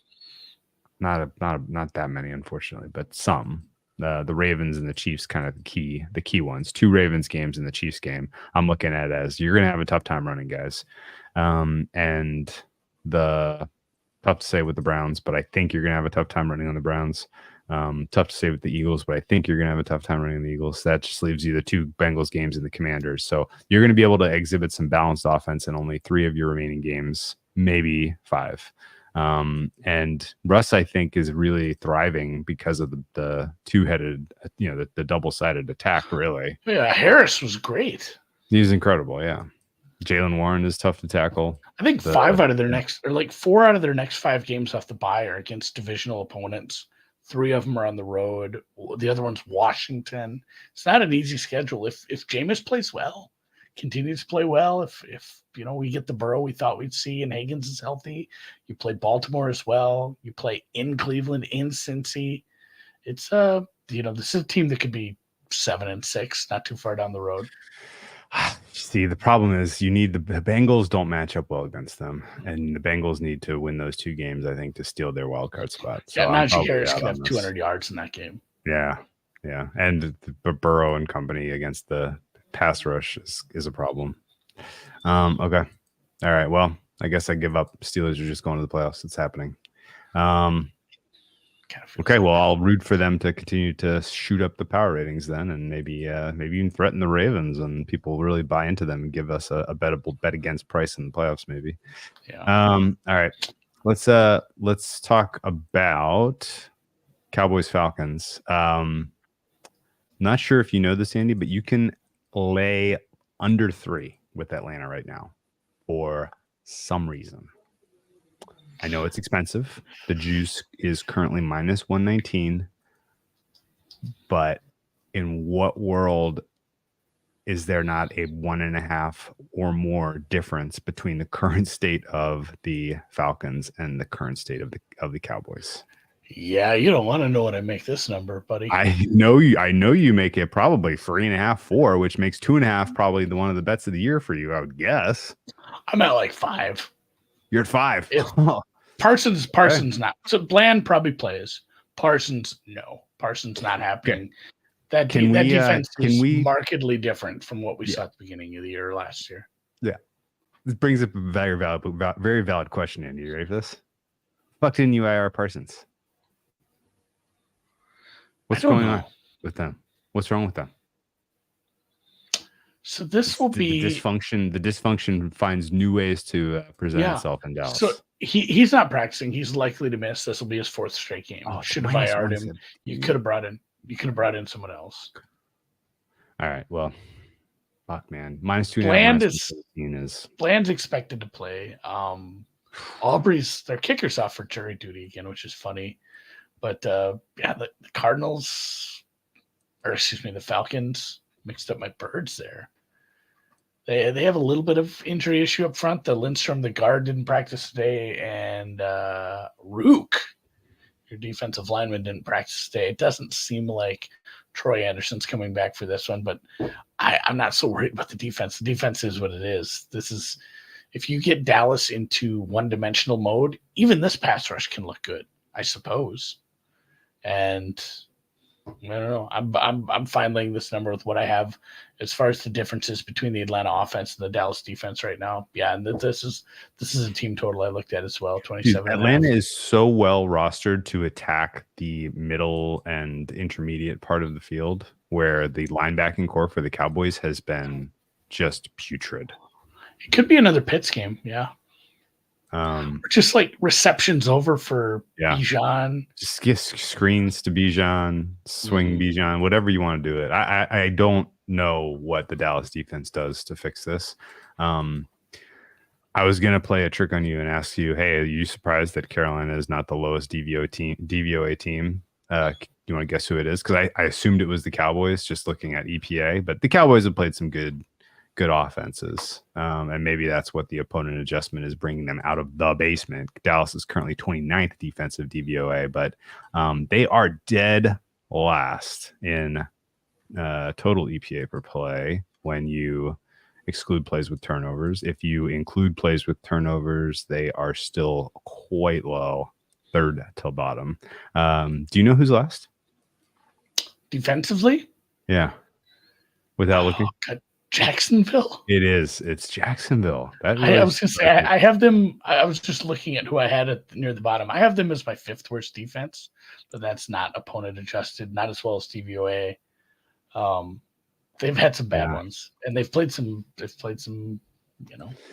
not that many, unfortunately, but some. The Ravens and the Chiefs kind of the key ones. 2 Ravens games and the Chiefs game I'm looking at as you're going to have a tough time running, guys. And the tough to say with the Browns, but I think you're going to have a tough time running on the Browns. Tough to say with the Eagles, but I think you're going to have a tough time running the Eagles. That just leaves you the 2 Bengals games and the Commanders. So you're going to be able to exhibit some balanced offense in only 3 of your remaining games, maybe 5. And Russ, I think, is really thriving because of the 2-headed, the double-sided attack, really. Yeah, Harris was great. He's incredible, yeah. Jaylen Warren is tough to tackle. I think 4 out of their next 5 games off the bye are against divisional opponents 3 of them are on the road. The other one's Washington. It's not an easy schedule. If Jameis plays well, continues to play well, if we get the Burrow we thought we'd see and Higgins is healthy, you play Baltimore as well. You play in Cleveland, in Cincy. It's this is a team that could be 7-6, not too far down the road. See, the problem is the Bengals don't match up well against them, and the Bengals need to win those 2 games, I think, to steal their wild card spot. So Najee Harris can have 200 yards in that game. Yeah, and the Burrow and company against the pass rush is a problem. Okay, all right. Well, I guess I give up. Steelers are just going to the playoffs. It's happening. Okay, well, I'll root for them to continue to shoot up the power ratings then, and maybe even threaten the Ravens, and people really buy into them and give us a bettable bet against price in the playoffs, maybe. Yeah. All right, let's talk about Cowboys Falcons. Not sure if you know this, Andy, but you can lay under 3 with Atlanta right now for some reason. I know it's expensive. The juice is currently minus 119. But in what world is there not a 1.5 or more difference between the current state of the Falcons and the current state of the Cowboys? Yeah, you don't want to know what I make this number, buddy. I know you make it probably 3.5, 4, which makes 2.5 probably one of the bets of the year for you, I would guess. I'm at like 5. You're at 5. Parsons not. So Bland probably plays. Parsons, no. Parsons not happening. Okay. That defense is markedly different from what we saw at the beginning of the year last year. Yeah. This brings up a very valid question, Andy. You ready for this? Fuck didn't you IR Parsons? What's going on with them? What's wrong with them? So this will be the dysfunction finds new ways to present itself in Dallas. So he's not practicing. He's likely to miss. This will be his 4th straight game. Should have IR'd him. You could have brought in someone else. All right. Well, fuck, man. Minus 2.5. Bland's expected to play. Aubrey's their kicker's off for jury duty again, which is funny. But the Cardinals, the Falcons, mixed up my birds there. They have a little bit of injury issue up front. The Lindstrom, the guard, didn't practice today, and Rook, your defensive lineman, didn't practice today. It doesn't seem like Troy Anderson's coming back for this one, but I'm not so worried about the defense. The defense is what it is. If you get Dallas into one-dimensional mode, even this pass rush can look good, I suppose. And I don't know. I'm fine laying this number with what I have as far as the differences between the Atlanta offense and the Dallas defense right now. Yeah, and this is a team total I looked at as well. 27. Atlanta is so well rostered to attack the middle and intermediate part of the field, where the linebacking core for the Cowboys has been just putrid. It could be another Pitts game. Yeah. Just like receptions over for Bijan. Just get screens to Bijan, swing Bijan, whatever you want to do it. I don't know what the Dallas defense does to fix this. I was going to play a trick on you and ask you, hey, are you surprised that Carolina is not the lowest DVOA team? You want to guess who it is? Because I assumed it was the Cowboys, just looking at EPA. But the Cowboys have played some good offenses, and maybe that's what the opponent adjustment is bringing them out of the basement. Dallas is currently 29th defensive DVOA, but they are dead last in total EPA per play when you exclude plays with turnovers. If you include plays with turnovers, they are still quite low, 3rd till bottom. Do you know who's last defensively? Yeah, without looking. God. Jacksonville? It's Jacksonville. I was going to say, I have them. I was just looking at who I had near the bottom. I have them as my 5th worst defense, but that's not opponent adjusted, not as well as DVOA. They've had some bad ones, and they've played some,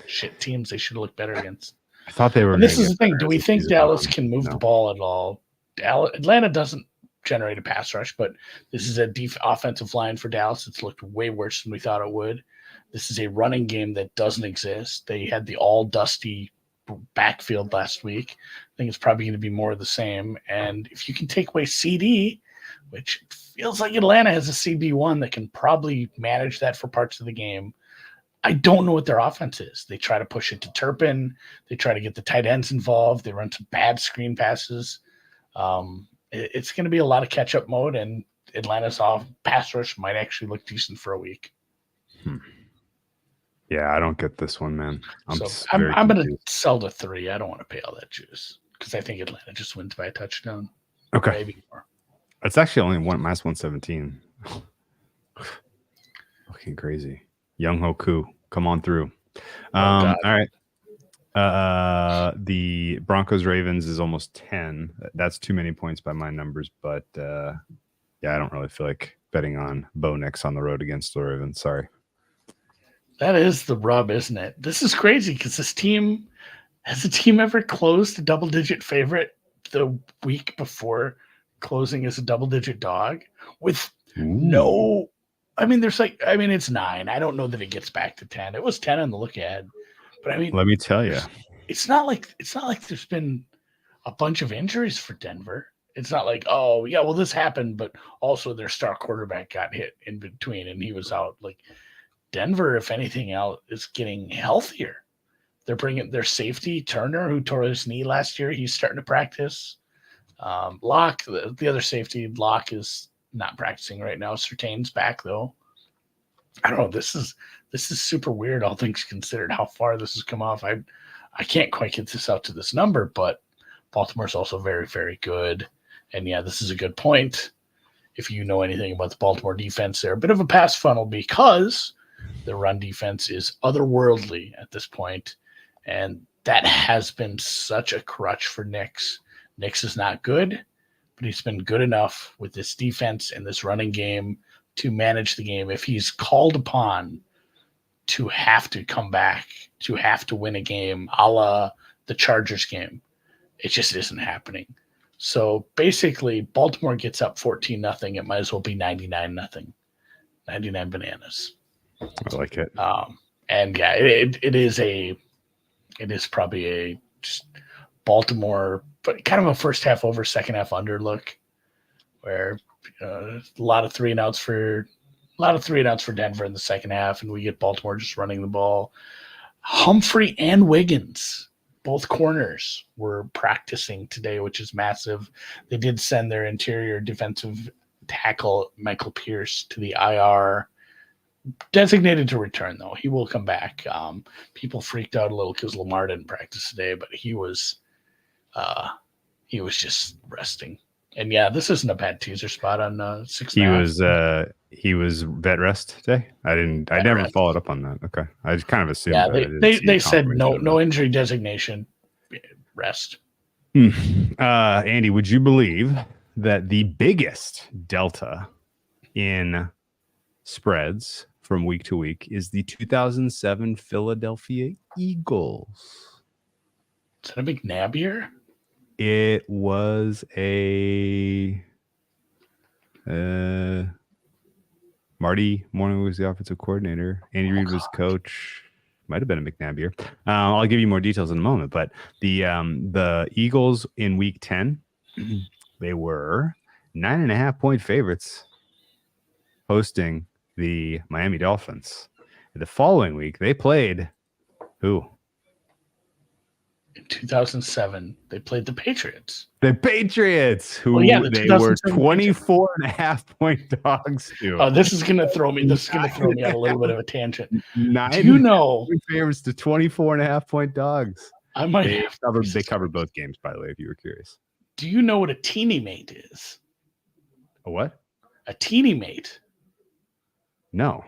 shit teams they should have looked better against. I thought they were. And this is the thing. Do we think Dallas can move the ball at all? Atlanta doesn't generate a pass rush, but this is a offensive line for Dallas. It's looked way worse than we thought it would. This is a running game that doesn't exist. They had the all dusty backfield last week. I think it's probably going to be more of the same. And if you can take away CD, which feels like Atlanta has a CB1 that can probably manage that for parts of the game, I don't know what their offense is. They try to push it to Turpin. They try to get the tight ends involved. They run some bad screen passes. It's going to be a lot of catch-up mode, and Atlanta's off pass rush might actually look decent for a week. Yeah, I don't get this one, man. I'm going to sell the 3. I don't want to pay all that juice because I think Atlanta just wins by a touchdown. Okay. Maybe more. It's actually only minus 117. Looking crazy. Young Hoku, come on through. All right. The Broncos Ravens is almost 10. That's too many points by my numbers, but I don't really feel like betting on Bo Nix on the road against the Ravens. Sorry. That is the rub, isn't it? This is crazy because has a team ever closed a double-digit favorite the week before closing as a double-digit dog with no? I mean, it's 9. I don't know that it gets back to 10. It was 10 on the look ahead, but I mean, let me tell you, it's not like there's been a bunch of injuries for Denver. It's not like, oh yeah, well this happened, but also their star quarterback got hit in between and he was out. Like Denver, if anything else, is getting healthier. They're bringing their safety Turner, who tore his knee last year. He's starting to practice. Locke, the other safety, Locke is not practicing right now. Surtain's back though. I don't know. This is super weird, all things considered, how far this has come off. I can't quite get this out to this number, but Baltimore's also very, very good. And yeah, this is a good point. If you know anything about the Baltimore defense, they're a bit of a pass funnel because the run defense is otherworldly at this point. And that has been such a crutch for Nix. Nix is not good, but he's been good enough with this defense and this running game to manage the game. If he's called upon to have to come back, to have to win a game, a la the Chargers game, it just isn't happening. So basically, Baltimore gets up 14-0. It might as well be 99-0. 99 bananas. I like it. And yeah, it is probably a just Baltimore, but kind of a first half over, second half under look, where a lot of 3-and-outs for Denver in the second half, and we get Baltimore just running the ball. Humphrey and Wiggins, both corners, were practicing today, which is massive. They did send their interior defensive tackle, Michael Pierce, to the IR. Designated to return, though. He will come back. People freaked out a little because Lamar didn't practice today, but he was just resting. And yeah, this isn't a bad teaser spot on 6.5. He was vet rest day. I never followed up on that. Okay, I just kind of assumed. Yeah, they said no injury designation, rest. Andy, would you believe that the biggest delta in spreads from week to week is the 2007 Philadelphia Eagles? Is that a McNabb year? It was a Marty Morning was the offensive coordinator. Andy Reid was coach. Might have been a McNabb year. I'll give you more details in a moment. But the Eagles in week 10, they were 9.5-point favorites hosting the Miami Dolphins. The following week, they played who? In 2007, they played the Patriots. The Patriots, who they were 24.5-point dogs to. Oh, this is going to throw me. This is going to throw me on a little bit of a tangent. Do you know favorites to 24.5-point dogs? I might They covered both games, by the way, if you were curious. Do you know what a teeny mate is? A what? A teeny mate. No.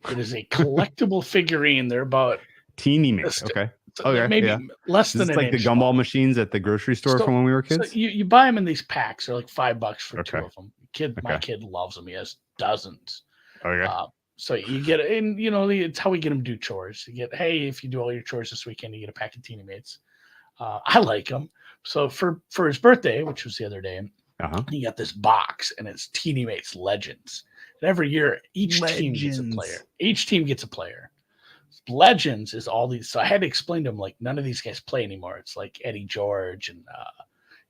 It is a collectible figurine. They're about teeny mate. Okay. Okay, maybe less than like the gumball machines at the grocery store from when we were kids. So you buy them in these packs. They're like $5 for two of them. My kid loves them. He has dozens. Okay. So you get, and it's how we get him to do chores. You get, hey, if you do all your chores this weekend, you get a pack of Teeny Mates. I like them. So for his birthday, which was the other day, he got this box, and it's Teeny Mates Legends. And every year, each team gets a player. Legends is all these. So I had to explain to him, like, none of these guys play anymore. It's like Eddie George and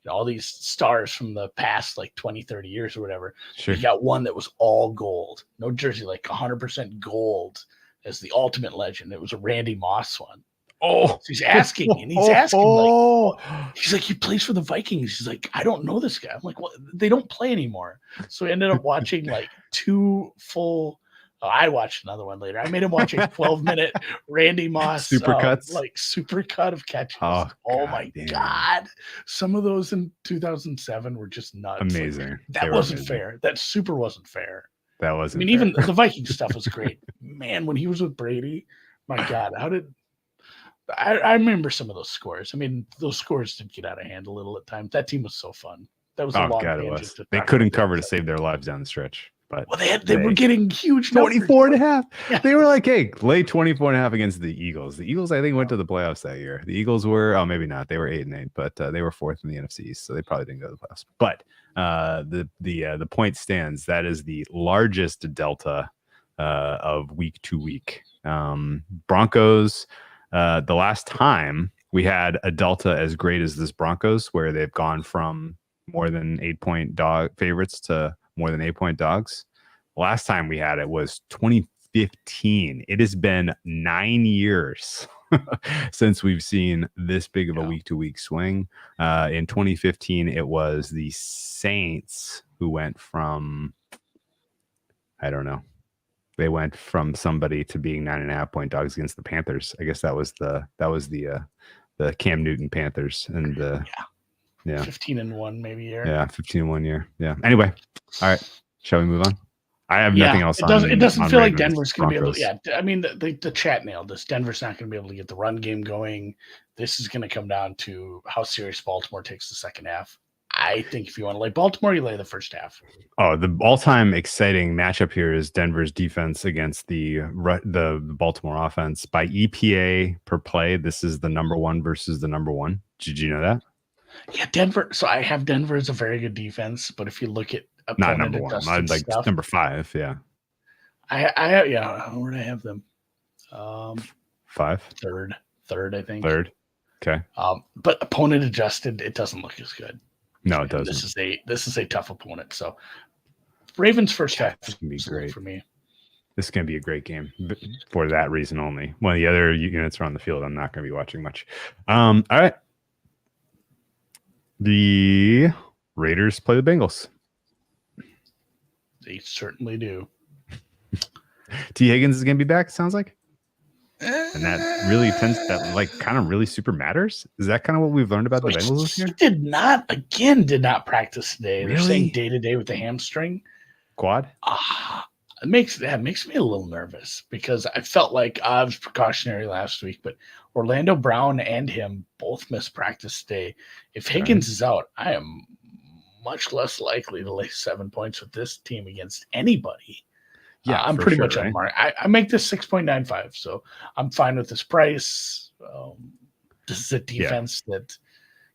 all these stars from the past, like 20, 30 years or whatever. Sure. You got one that was all gold, no jersey, like 100% gold as the ultimate legend. It was a Randy Moss one. Oh, so he's asking, like, he's like, he plays for the Vikings. He's like, I don't know this guy. I'm like, well, they don't play anymore. So I ended up watching like 2 full. I watched another one later. I made him watch a 12-minute Randy Moss supercuts, like supercut of catches. Oh my God! Some of those in 2007 were just nuts. Amazing. Like, that wasn't fair. That super wasn't fair. That wasn't. I mean, even the Viking stuff was great. Man, when he was with Brady, my God, how did I remember some of those scores? I mean, those scores did get out of hand a little at times. That team was so fun. That was a long God, it was. They couldn't cover to save their lives down the stretch. But they were getting huge 24.5. Yeah. They were like, hey, lay 24.5 against the Eagles. The Eagles, I think, went to the playoffs that year. The Eagles were, maybe not. They were 8-8, but they were 4th in the NFC East, so they probably didn't go to the playoffs. But the point stands. That is the largest delta of week to week. Broncos. The last time we had a delta as great as this Broncos, where they've gone from more than 8-point dog favorites to more than 8-point dogs. Last time we had it was 2015. It has been 9 years since we've seen this big of a week-to-week swing. In 2015, it was the Saints who went from, I don't know, they went from somebody to being 9.5-point dogs against the Panthers. I guess that was the Cam Newton Panthers and yeah, 15-1 maybe year. Yeah, 15-1 year. Yeah. Anyway, all right. Shall we move on? I have nothing else. It doesn't feel like Denver's going to be able to. Yeah, I mean the chat nailed this. Denver's not going to be able to get the run game going. This is going to come down to how serious Baltimore takes the second half. I think if you want to lay Baltimore, you lay the first half. Oh, the all-time exciting matchup here is Denver's defense against the Baltimore offense. By EPA per play, this is the number 1 versus the number 1. Did you know that? Yeah, Denver. So I have Denver as a very good defense, but if you look at not number 1, I'd like stuff, number 5. Yeah, I where do I have them? 5, third, I think. Third. Okay. But opponent adjusted, it doesn't look as good. No, it doesn't. This is a tough opponent. So Ravens first half is gonna be great for me. This is going to be a great game for that reason only. When the other units are on the field, I'm not going to be watching much. All right. The Raiders play the Bengals. They certainly do. T. Higgins is going to be back, it sounds like. And that really kind of really super matters. Is that kind of what we've learned about the Bengals this year? He did not practice today. Really? They're saying day-to-day with the hamstring. Quad? It makes me a little nervous because I felt like I was precautionary last week, but Orlando Brown and him both missed practice today. If Higgins is out, I am much less likely to lay 7 points with this team against anybody. Yeah, I'm pretty much on the mark. I make this 6.95, so I'm fine with this price. This is a defense that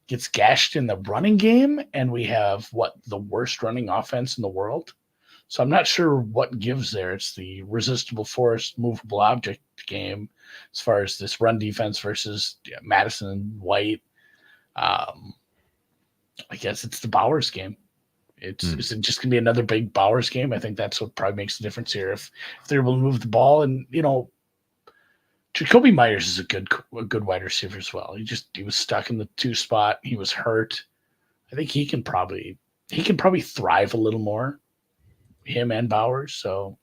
gets gashed in the running game, and we have the worst running offense in the world. So I'm not sure what gives there. It's the resistible force, movable object game as far as this run defense versus Madison and White. I guess it's the Bowers game. Is it just going to be another big Bowers game? I think that's what probably makes the difference here. If they're able to move the ball, and Jacoby Myers is a good wide receiver as well. He was stuck in the 2 spot. He was hurt. I think he can probably thrive a little more. Him and Bowers, so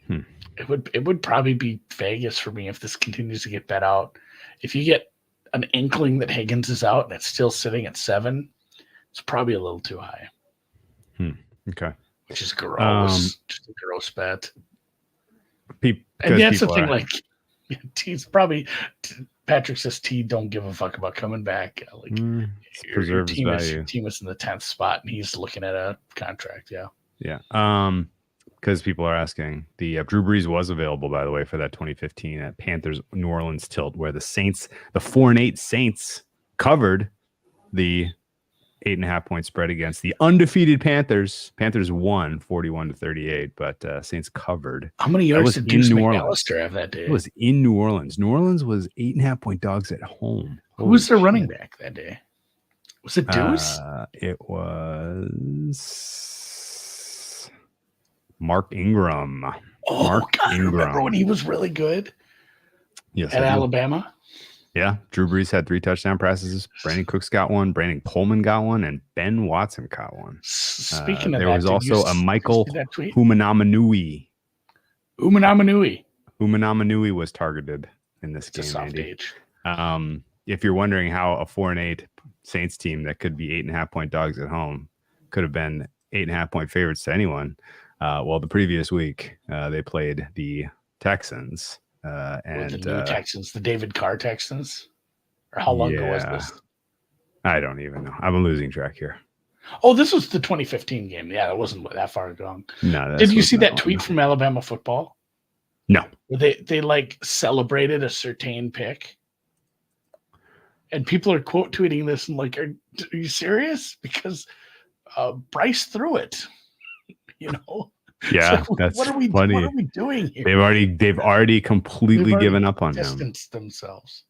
it would probably be Vegas for me if this continues to get bet out. If you get an inkling that Higgins is out and it's still sitting at 7, it's probably a little too high. Okay, which is gross. Just a gross bet. And that's the thing. T's probably Patrick says T don't give a fuck about coming back. Your team is in the 10th spot and he's looking at a contract. Yeah. Yeah. Because people are asking. The Drew Brees was available, by the way, for that 2015 at Panthers New Orleans tilt, where the 4-8 Saints covered the 8.5 point spread against the undefeated Panthers. Panthers won 41-38, but Saints covered. How many yards did Deuce McAllister have that day? It was in New Orleans. New Orleans was 8.5 point dogs at home. Who was their running back that day? Was it Deuce? It was Mark Ingram. Oh, Mark God, Ingram. Remember when he was really good? Yes, at Alabama? Yeah, Drew Brees had 3 touchdown passes. Brandon Cooks got one. Brandon Coleman got one, and Ben Watson got one. Speaking of there that, was also a Michael Humanamanui. Humanamanui was targeted in this game. It's a soft Andy. age. If you're wondering how a 4-8 Saints team that could be 8.5 point dogs at home could have been 8.5 point favorites to anyone, well, the previous week they played the Texans. And the new Texans, the David Carr Texans, or how long ago was this? I don't even know. I'm losing track here. Oh, this was the 2015 game. Yeah, it wasn't that far ago. No. Did you see that tweet from Alabama football? No. They like celebrated a certain pick, and people are quote tweeting this and like, are you serious? Because Bryce threw it, you know. Yeah, like, that's what are we funny. What are we doing here? They've already completely given up on him. Distanced themselves.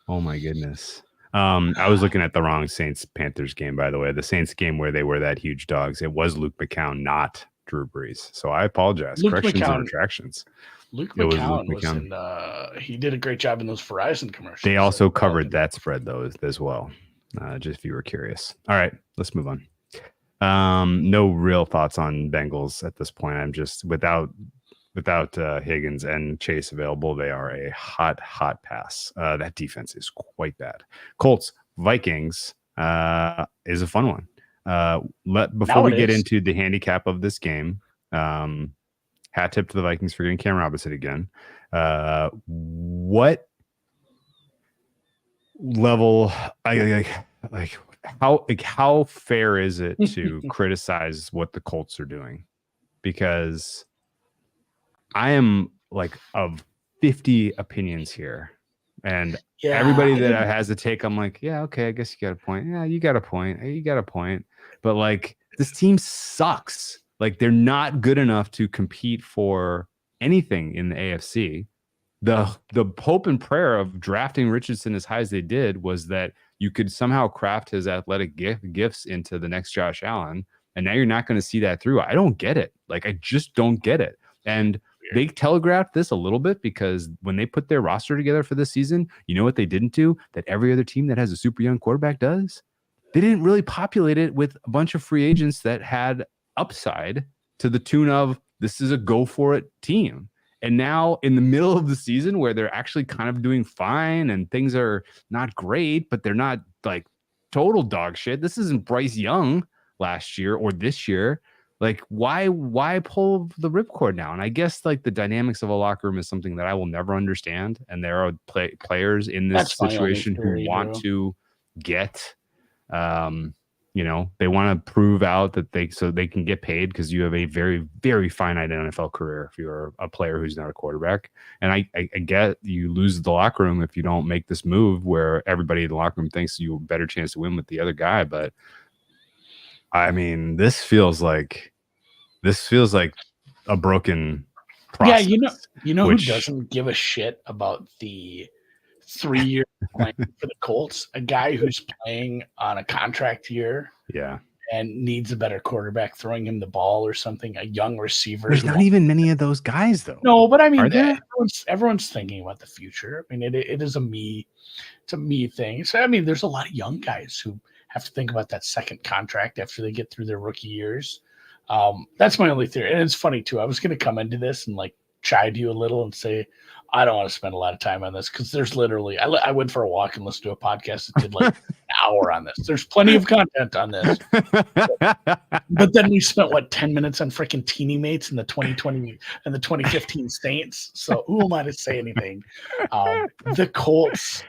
Oh my goodness. I was looking at the wrong Saints Panthers game, by the way. The Saints game where they were that huge dogs. It was Luke McCown, not Drew Brees. So I apologize. Corrections and retractions. Luke McCown was in, he did a great job in those Verizon commercials. They also covered that spread though as well. Just if you were curious. All right, let's move on. No real thoughts on Bengals at this point. I'm just without Higgins and Chase available, they are a hot pass. That defense is quite bad. Colts Vikings is a fun one. Before we get into the handicap of this game, hat tip to the Vikings for getting Cam Robinson again. What level how fair is it to criticize what the Colts are doing? Because I am like of 50 opinions here, and everybody that has a take, I'm like, yeah, okay, I guess you got a point. Yeah, you got a point. You got a point. But like, this team sucks. Like, they're not good enough to compete for anything in the AFC. The hope and prayer of drafting Richardson as high as they did was that you could somehow craft his athletic gifts into the next Josh Allen. And now you're not going to see that through. I don't get it. Like, I just don't get it. And they telegraphed this a little bit because when they put their roster together for this season, you know what they didn't do that every other team that has a super young quarterback does? They didn't really populate it with a bunch of free agents that had upside to the tune of this is a go for it team. And now in the middle of the season where they're actually kind of doing fine and things are not great, but they're not like total dog shit. This isn't Bryce Young last year or this year. Like, why pull the ripcord now? And I guess like the dynamics of a locker room is something that I will never understand. And there are players in this situation who want to get, they want to prove out that they can get paid because you have a very, very finite NFL career if you're a player who's not a quarterback. And I get you lose the locker room if you don't make this move where everybody in the locker room thinks you have a better chance to win with the other guy. But I mean, this feels like a broken process. Yeah, who doesn't give a shit about the 3-year plan for the Colts? A guy who's playing on a contract year, and needs a better quarterback throwing him the ball or something. A young receiver. There's not even many of those guys, though. No, but I mean, everyone's thinking about the future. I mean, it is it's a me thing. So I mean, there's a lot of young guys who have to think about that second contract after they get through their rookie years. That's my only theory. And it's funny too. I was going to come into this and like chide you a little and say, I don't want to spend a lot of time on this because there's literally, I went for a walk and listened to a podcast that did like an hour on this. There's plenty of content on this. But then we spent 10 minutes on freaking teeny mates in the 2020 and the 2015 Saints. So who am I to say anything? The Colts,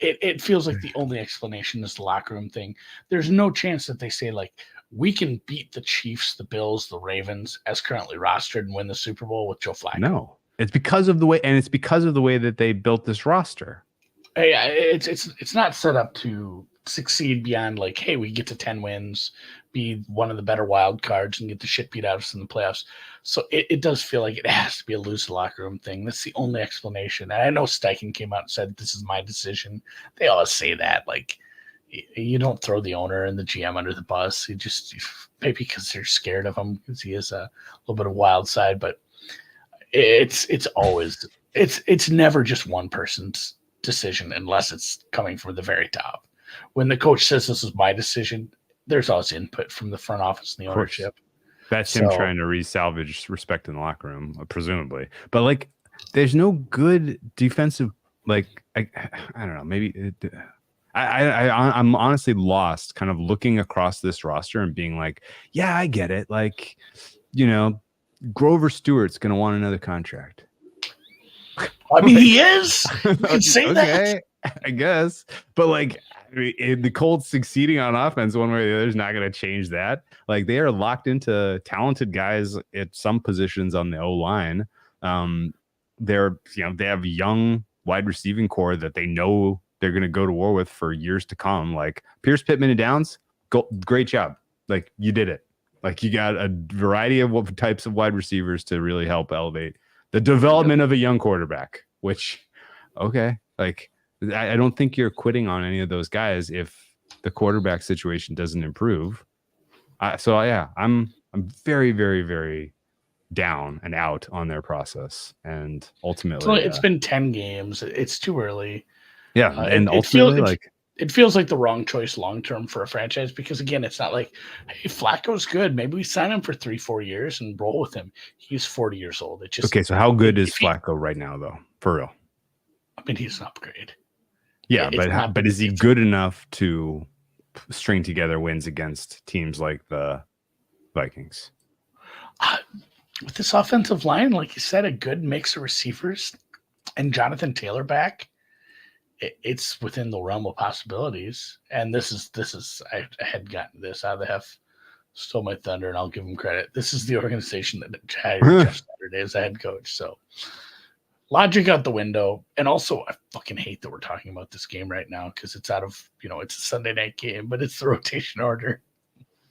it feels like the only explanation is the locker room thing. There's no chance that they say like, we can beat the Chiefs, the Bills, the Ravens as currently rostered and win the Super Bowl with Joe Flacco. No, it's because of the way, that they built this roster. Yeah, it's not set up to succeed beyond like, hey, we get to 10 wins, be one of the better wild cards, and get the shit beat out of us in the playoffs. So it does feel like it has to be a loose locker room thing. That's the only explanation. And I know Steichen came out and said, this is my decision. They always say that. Like, you don't throw the owner and the GM under the bus. You just, maybe because they're scared of him, because he has a little bit of wild side. But it's always, it's never just one person's decision unless it's coming from the very top. When the coach says this is my decision, there's always input from the front office and the ownership. That's him trying to re-salvage respect in the locker room, presumably. But like, there's no good defensive. Like, I don't know. Maybe I'm honestly lost, kind of looking across this roster and being like, yeah, I get it. Like, Grover Stewart's going to want another contract. I mean, he is. You can say that. I guess, but like, the Colts succeeding on offense one way or the other is not going to change that. Like, they are locked into talented guys at some positions on the O-line. They have young wide receiving core that they know they're going to go to war with for years to come. Like Pierce, Pittman, and Downs, great job. Like, you did it. Like, you got a variety of types of wide receivers to really help elevate the development of a young quarterback, which, okay, like, I don't think you're quitting on any of those guys if the quarterback situation doesn't improve. So yeah, I'm very, very, very down and out on their process, and ultimately, it's been 10 games. It's too early. Yeah, and ultimately, it feels like the wrong choice long term for a franchise, because again, it's not like, hey, Flacco's good, maybe we sign him for 3-4 years and roll with him. He's 40 years old. It just okay. So how good is Flacco right now, though? For real? I mean, he's an upgrade. Yeah, but is he good enough to string together wins against teams like the Vikings? With this offensive line, like you said, a good mix of receivers and Jonathan Taylor back, it's within the realm of possibilities. And this is I had gotten this out of the Hef, stole my thunder, and I'll give him credit. This is the organization that hired Jeff Saturday as a head coach. So logic out the window. And also, I fucking hate that we're talking about this game right now, because it's out of, it's a Sunday night game, but it's the rotation order.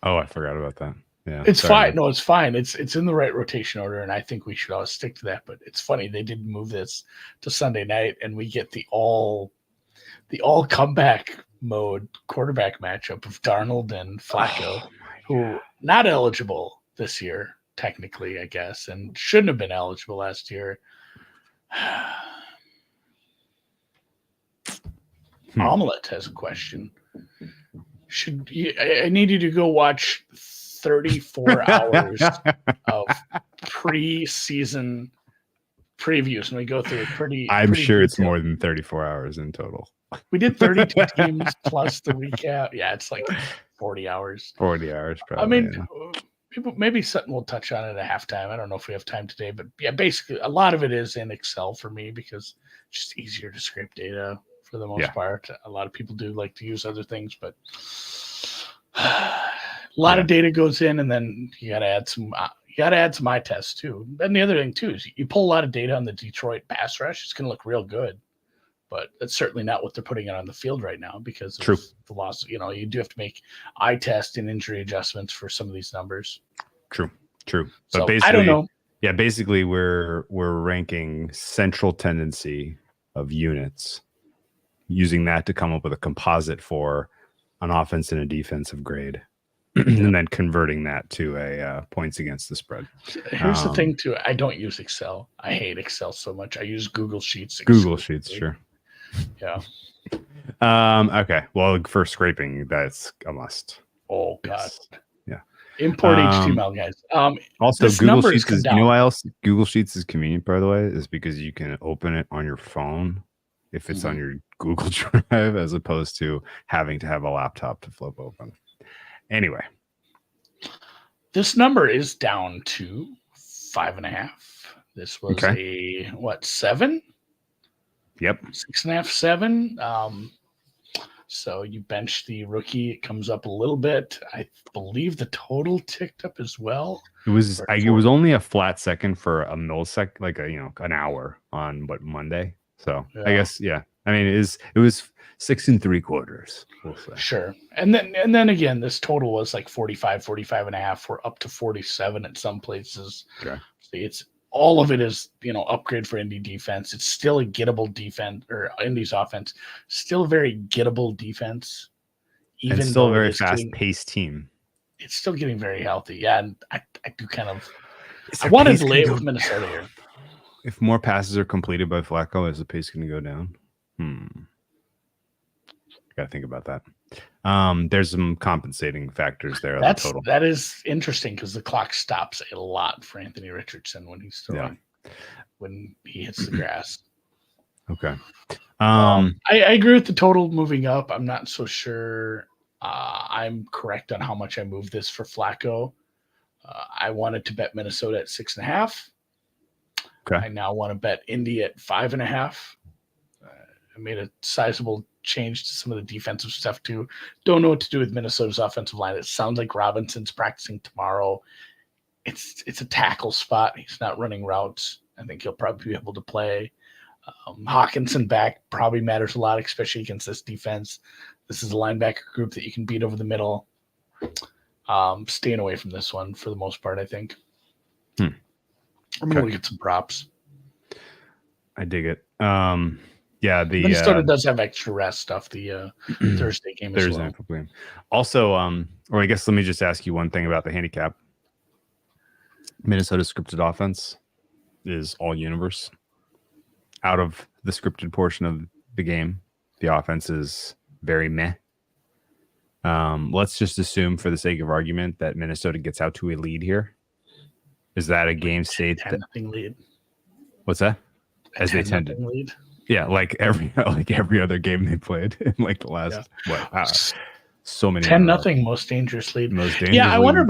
Oh, I forgot about that. Yeah, it's fine. No, it's fine. It's in the right rotation order, and I think we should always stick to that. But it's funny, they did move this to Sunday night, and we get the all comeback mode quarterback matchup of Darnold and Flacco, who not eligible this year, technically, I guess, and shouldn't have been eligible last year. Omelette has a question. I need you to go watch 34 hours of preseason previews, and we go through I'm sure it's more than 34 hours in total. We did 32 teams plus the recap. Yeah, it's like 40 hours. 40 hours, probably. I mean, maybe something we'll touch on it at halftime. I don't know if we have time today, but yeah, basically a lot of it is in Excel for me, because it's just easier to scrape data for the most part. A lot of people do like to use other things, but a lot of data goes in, and then you got to add some. You got to add some eye tests too. And the other thing too is you pull a lot of data on the Detroit pass rush, it's going to look real good. But that's certainly not what they're putting out on the field right now, because of the loss. You do have to make eye test and injury adjustments for some of these numbers. True. But so, basically, I don't know. Yeah, basically we're ranking central tendency of units, using that to come up with a composite for an offense and a defensive grade, and then converting that to a points against the spread. Here's the thing too. I don't use Excel. I hate Excel so much. I use Google Sheets. Google Sheets, sure. Yeah. Okay. Well, for scraping, that's a must. Oh God. Yes. Yeah. Import HTML, guys. Also, Google Sheets is. You know why else Google Sheets is convenient, by the way, is because you can open it on your phone if it's on your Google Drive, as opposed to having to have a laptop to flip open. Anyway, this number is down to 5.5. This was a 7? Yep. 6.5, 7. So you bench the rookie, it comes up a little bit. I believe the total ticked up as well. It was only a flat second for a millisecond, like an hour on Monday. So I guess I mean, it was 6 3/4. We'll say. Sure. And then again, this total was like 45 and a half. We're up to 47 at some places. Okay. It's all of it is, upgrade for Indy defense. It's still a gettable defense, or Indy's offense, still a very gettable defense. Even and still a very fast-paced team. It's still getting very healthy. Yeah, and I do kind of I wanted to lay it with Minnesota here. If more passes are completed by Flacco, is the pace going to go down? Got to think about that. There's some compensating factors there. That is interesting because the clock stops a lot for Anthony Richardson when he's throwing, when he hits the grass. Okay. I agree with the total moving up. I'm not so sure I'm correct on how much I moved this for Flacco. I wanted to bet Minnesota at 6.5. Okay. I now want to bet Indy at 5.5. I made a sizable change to some of the defensive stuff too. Don't know what to do with Minnesota's offensive line. It sounds like Robinson's practicing tomorrow. It's a tackle spot. He's not running routes. I think he'll probably be able to play. Hawkinson back probably matters a lot, especially against this defense. This is a linebacker group that you can beat over the middle. Staying away from this one for the most part, I think. I'm going to get some props. I dig it. Yeah, the Minnesota does have extra rest stuff. The Thursday game as well. Game. Also, or I guess let me just ask you one thing about the handicap. Minnesota's scripted offense is all universe. Out of the scripted portion of the game, the offense is very meh. Let's just assume, for the sake of argument, that Minnesota gets out to a lead here. Is that a game state? 10-0 lead. What's that? As they tend to lead. Yeah, like every other game they played in like the last so many 10-0 most dangerous lead. I wonder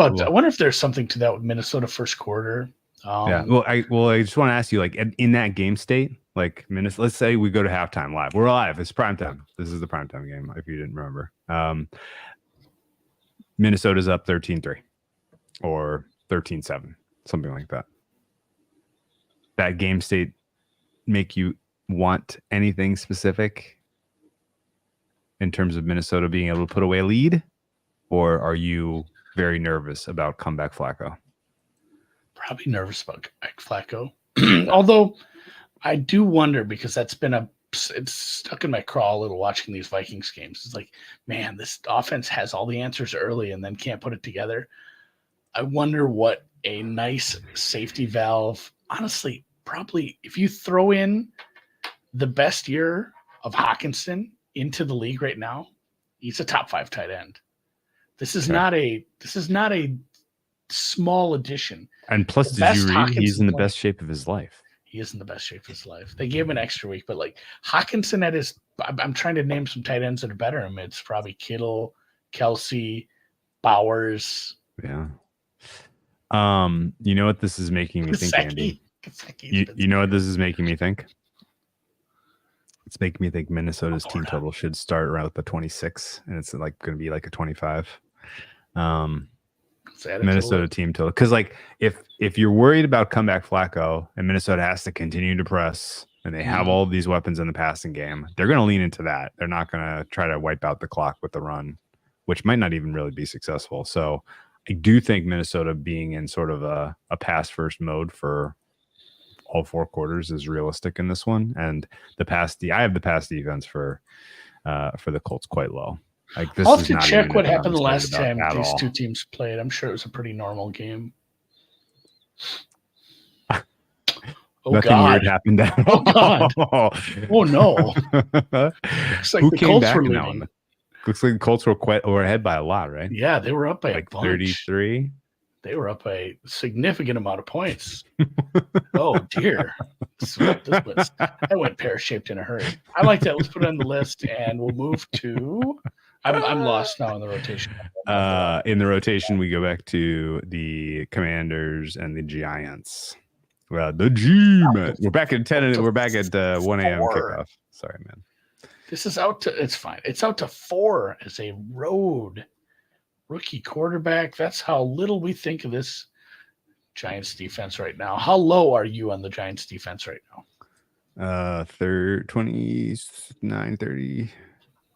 if there's something to that with Minnesota first quarter. Well, I just want to ask you, like, in that game state, like Minnesota. Let's say we go to halftime live. We're live. It's primetime. This is the primetime game. If you didn't remember, Minnesota's up 13-3 or 13-7, something like that. That game state make you want anything specific in terms of Minnesota being able to put away a lead, or are you very nervous about comeback Flacco? Probably nervous about Flacco. Although I do wonder, because it's stuck in my craw a little watching these Vikings games. It's like, man, this offense has all the answers early and then can't put it together. I wonder what a nice safety valve, honestly, probably if you throw in the best year of Hawkinson into the league right now, he's a top 5 tight end. This is not a small addition. And plus, did you read he's in the best shape of his life? He is in the best shape of his life. They gave him an extra week, but like Hawkinson I'm trying to name some tight ends that are better than him. It's probably Kittle, Kelsey, Bowers. Yeah. You know what this is making me think, Andy? You know what this is making me think? It's making me think Minnesota's team total should start around the 26, and it's like going to be like a 25. Minnesota team total, because like if you're worried about comeback Flacco and Minnesota has to continue to press and they have all of these weapons in the passing game, they're going to lean into that. They're not going to try to wipe out the clock with the run, which might not even really be successful. So I do think Minnesota being in sort of a pass first mode for all 4 quarters is realistic in this one, and I have the pass defense for the Colts quite low. Like, this I'll have to check what happened the last time these two teams played. I'm sure it was a pretty normal game. Nothing weird happened. Oh God! Oh no! Looks like the Colts were leading. Looks like the Colts were ahead by a lot, right? Yeah, they were up by like a bunch. 33. They were up a significant amount of points. Oh dear! I went pear-shaped in a hurry. I like that. Let's put it on the list, and we'll move to. I'm lost now in the rotation. In the rotation, we go back to the Commanders and the Giants. Well, the G-Men. We're back at 10. We're back at 1 a.m. kickoff. Sorry, man. This is out to. It's fine. It's out to 4 as a road rookie quarterback. That's how little we think of this Giants defense right now. How low are you on the Giants defense right now? 29, 30,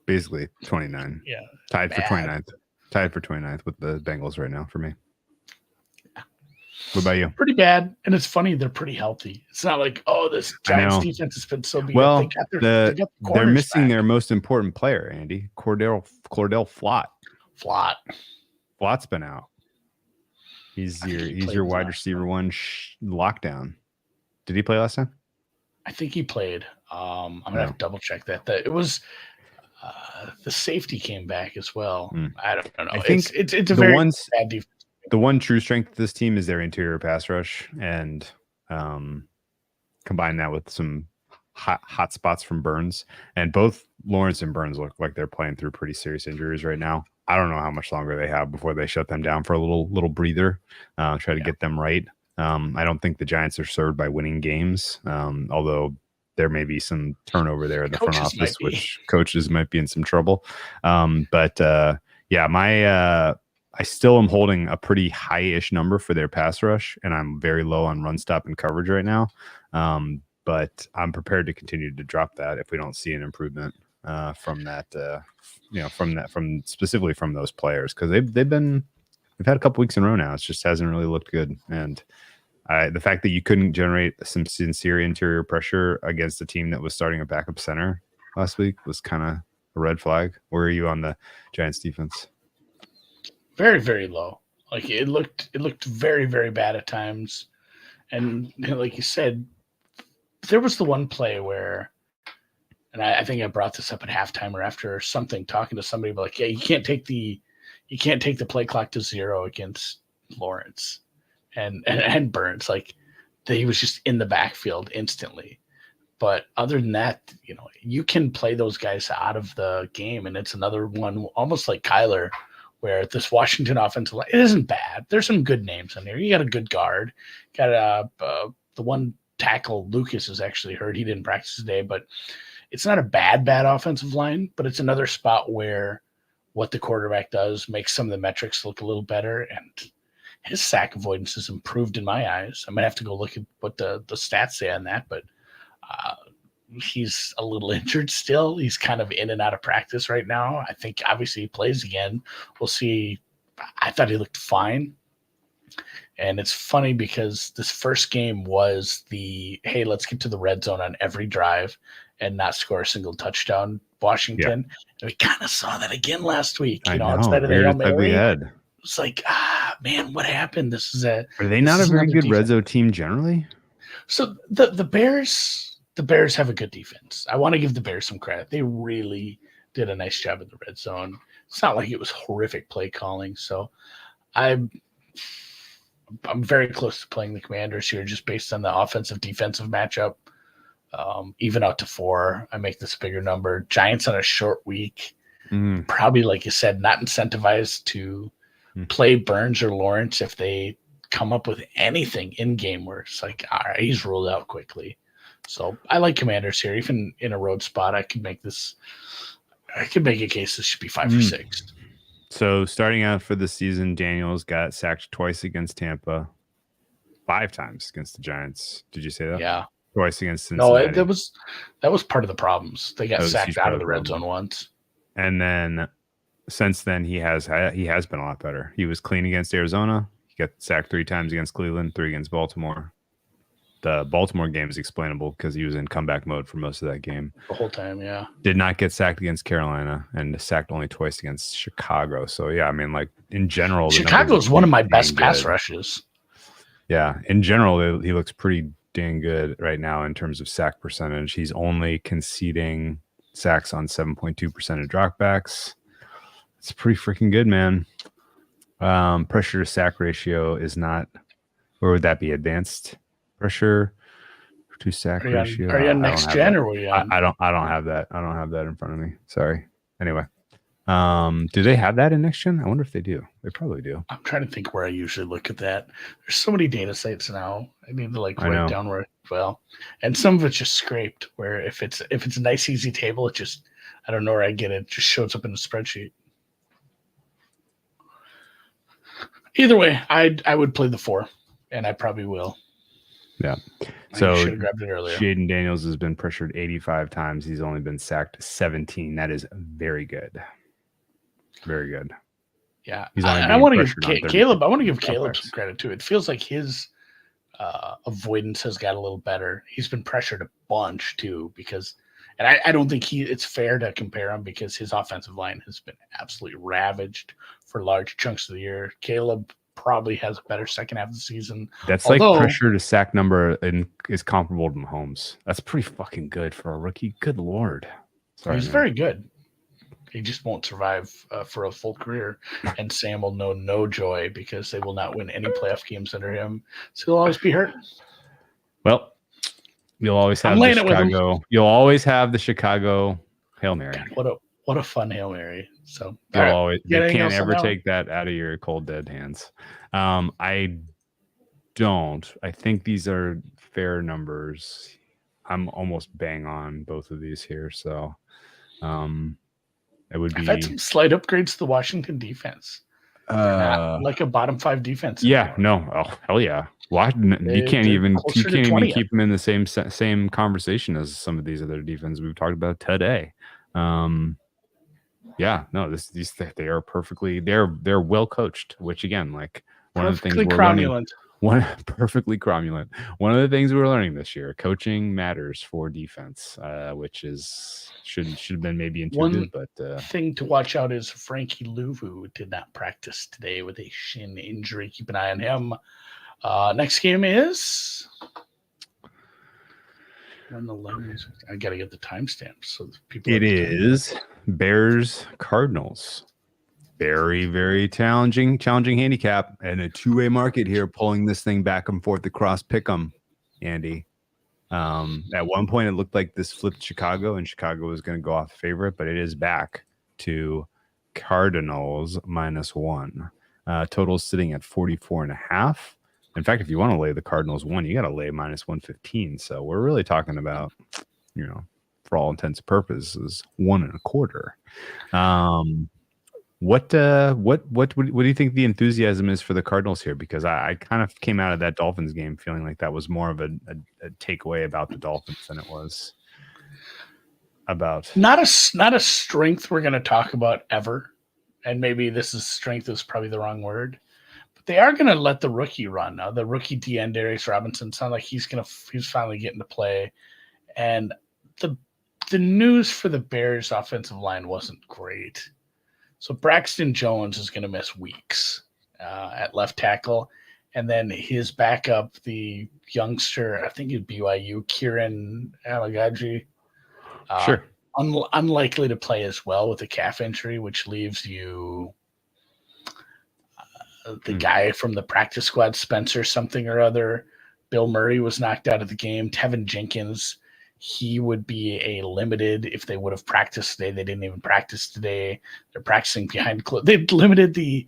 basically 29. Yeah. Tied for 29th. Tied for 29th with the Bengals right now for me. What about you? Pretty bad. And it's funny, they're pretty healthy. It's not like, oh, this Giants defense has been so bad. Well, they're missing their most important player, Andy. Cordell Flott. Flott's been out. He's your wide receiver one lockdown. Did he play last time? I think he played. I'm gonna have to double check that. It was the safety came back as well. I don't know. I think it's a very bad defense. The one true strength of this team is their interior pass rush, and combine that with some hot spots from Burns. And both Lawrence and Burns look like they're playing through pretty serious injuries right now. I don't know how much longer they have before they shut them down for a little breather. Try to get them right. I don't think the Giants are served by winning games, although there may be some turnover there in the front office, which coaches might be in some trouble. I still am holding a pretty high-ish number for their pass rush, and I'm very low on run stop and coverage right now. But I'm prepared to continue to drop that if we don't see an improvement from that. From specifically from those players, because they've had a couple weeks in a row now. It just hasn't really looked good, and the fact that you couldn't generate some sincere interior pressure against a team that was starting a backup center last week was kind of a red flag. Where are you on the Giants defense? Very, very low. Like it looked very, very bad at times. And like you said, there was the one play where, and I think I brought this up at halftime or after something, talking to somebody about like, yeah, you can't take the play clock to 0 against Lawrence and Burns. Like he was just in the backfield instantly. But other than that, you can play those guys out of the game, and it's another one almost like Kyler, where this Washington offensive line, it isn't bad. There's some good names in there. You got a good guard. Got the one tackle, Lucas, is actually hurt. He didn't practice today, but it's not a bad offensive line, but it's another spot where what the quarterback does makes some of the metrics look a little better, and his sack avoidance has improved in my eyes. I'm going to have to go look at what the stats say on that, but he's a little injured still. He's kind of in and out of practice right now. I think obviously he plays again. We'll see. I thought he looked fine. And it's funny because this first game was hey, let's get to the red zone on every drive and not score a single touchdown, Washington. Yeah. And we kind of saw that again last week. Instead of the Hail Mary, it's like, man, what happened? Are they not a very good red zone team generally? So the Bears have a good defense. I want to give the Bears some credit. They really did a nice job in the red zone. It's not like it was horrific play calling. So I'm very close to playing the Commanders here just based on the offensive defensive matchup. Even out to 4, I make this a bigger number. Giants on a short week. Probably, like you said, not incentivized to play Burns or Lawrence if they come up with anything in game where it's like, all right, he's ruled out quickly. So I like Commanders here. Even in a road spot, I could make a case this should be 5 or 6. So starting out for the season, Daniels got sacked twice against Tampa, 5 times against the Giants. Did you say that? Yeah. Twice against Cincinnati. No, that was part of the problems. They got sacked out of the red zone once. And then since then, he has been a lot better. He was clean against Arizona. He got sacked 3 times against Cleveland, 3 against Baltimore. The Baltimore game is explainable because he was in comeback mode for most of that game. The whole time, yeah. Did not get sacked against Carolina and sacked only twice against Chicago. So, yeah, I mean, like, in general. Chicago is one of my best pass rushes. Yeah, in general, he looks pretty dang good right now in terms of sack percentage. He's only conceding sacks on 7.2% of dropbacks. It's pretty freaking good, man. Pressure to sack ratio is not, or would that be advanced pressure to sack ratio? Are you on next gen or were you on? I don't have that. I don't have that in front of me. Sorry. Anyway, do they have that in next gen? I wonder if they do. They probably do. I'm trying to think where I usually look at that. There's so many data sites now. I need to write down where and some of it's just scraped. Where if it's a nice easy table, it just I don't know where I get it. It just shows up in the spreadsheet. Either way, I would play the 4, and I probably will. Yeah. So should have grabbed it earlier. Jaden Daniels has been pressured 85 times. He's only been sacked 17. That is very good. Very good. Yeah. I want to give Caleb. I want to give Caleb some credit too. It feels like his avoidance has got a little better. He's been pressured a bunch too, because, and I don't think it's fair to compare him because his offensive line has been absolutely ravaged for large chunks of the year. Caleb probably has a better second half of the season. That's like pressure to sack number is comparable to Mahomes. That's pretty fucking good for a rookie. Good Lord. Sorry, he's very good. He just won't survive for a full career, and Sam will know no joy because they will not win any playoff games under him. So he'll always be hurt. Well, you'll always have the Chicago. You'll always have the Chicago Hail Mary. God, what a fun Hail Mary. So you can't ever take that out of your cold dead hands. I don't. I think these are fair numbers. I'm almost bang on both of these here. So it would be. I've had some slight upgrades to the Washington defense. Not like a bottom 5 defense. Yeah, no. Oh, hell yeah. You can't even keep them in the same conversation as some of these other defenses we've talked about today. Yeah, no, they are perfectly they're well coached, which again, like one of the things we're learning. Perfectly cromulent. One of the things we're learning this year, coaching matters for defense, which should have been maybe intuitive. But thing to watch out is Frankie Louvu did not practice today with a shin injury. Keep an eye on him. Next game is when the Lions. I got to get the timestamps so that people. It is Bears Cardinals. Very, very challenging handicap and a two-way market here, pulling this thing back and forth across Pick'em, Andy. At one point, it looked like this flipped Chicago, and Chicago was going to go off favorite, but it is back to Cardinals -1. Total's sitting at 44.5. In fact, if you want to lay the Cardinals 1, you got to lay -115. So we're really talking about, for all intents and purposes, 1.25. What do you think the enthusiasm is for the Cardinals here? Because I kind of came out of that Dolphins game feeling like that was more of a takeaway about the Dolphins than it was about not a strength we're going to talk about ever. And maybe strength is probably the wrong word, but they are going to let the rookie run now. The rookie DN Darius Robinson sounds like he's finally getting to play, and the news for the Bears offensive line wasn't great. So Braxton Jones is going to miss weeks at left tackle. And then his backup, the youngster, I think it's BYU, Kieran Alagaji. Sure. Unlikely to play as well with a calf injury, which leaves you the guy from the practice squad, Spencer something or other. Bill Murray was knocked out of the game. Tevin Jenkins, he would be a limited if they would have practiced today. They didn't even practice today. They're practicing behind closed. They've limited the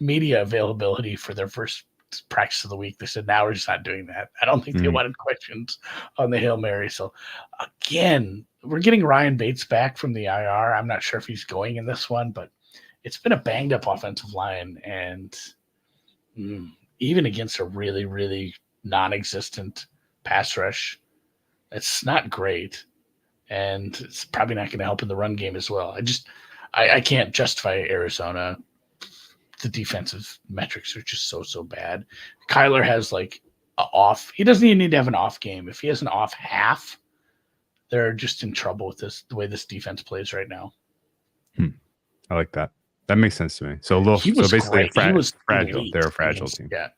media availability for their first practice of the week. They said, now we're just not doing that. I don't think they wanted questions on the Hail Mary. So again, we're getting Ryan Bates back from the IR. I'm not sure if he's going in this one, but it's been a banged up offensive line. And even against a really, really non-existent pass rush, it's not great, and it's probably not going to help in the run game as well. I can't justify Arizona. The defensive metrics are just so bad. Kyler has like a off. He doesn't even need to have an off game. If he has an off half, they're just in trouble with the way this defense plays right now. I like that. That makes sense to me. So basically, fragile. They're a fragile team. Yeah,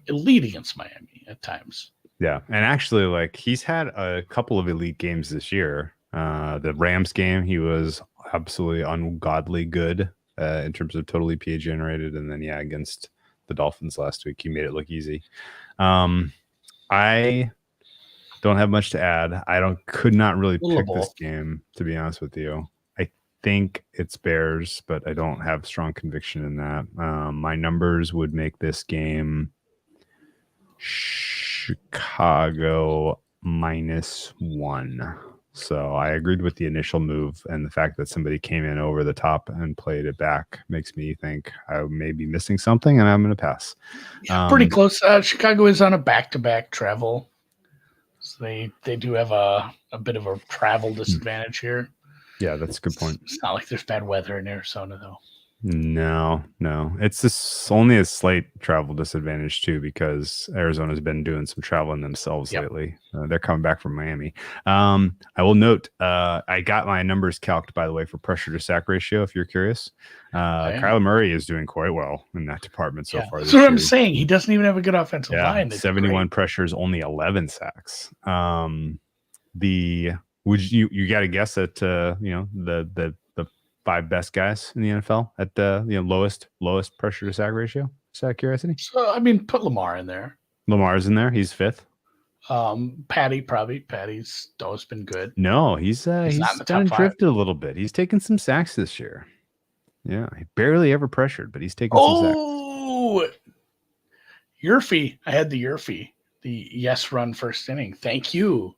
elite against Miami at times. Yeah, and actually, like, he's had a couple of elite games this year. The Rams game, he was absolutely ungodly good in terms of total EPA generated, and then against the Dolphins last week, he made it look easy. I don't have much to add. Could not really pick this game, to be honest with you. I think it's Bears, but I don't have strong conviction in that. My numbers would make this game Chicago -1. So I agreed with the initial move, and the fact that somebody came in over the top and played it back makes me think I may be missing something, and I'm going to pass. Yeah, pretty close. Chicago is on a back-to-back travel, so they do have a bit of a travel disadvantage here. Yeah, that's a good point. It's not like there's bad weather in Arizona, though. No. It's just only a slight travel disadvantage too, because Arizona's been doing some traveling themselves lately. They're coming back from Miami. I will note, I got my numbers calced, by the way, for pressure to sack ratio. If you're curious, Kyler Murray is doing quite well in that department so far. That's what I'm saying. He doesn't even have a good offensive line. 71 pressures, only 11 sacks. Would you got to guess at the 5 best guys in the NFL at the lowest pressure to sack ratio? Just out of curiosity. So put Lamar in there. Lamar's in there. He's 5th. Patty probably. Patty's always been good. No, he's kind of drifted a little bit. He's taken some sacks this year. Yeah, he barely ever pressured, but he's taken some sacks. Oh, Yurfie. I had the Yurfie, the yes run first inning. Thank you,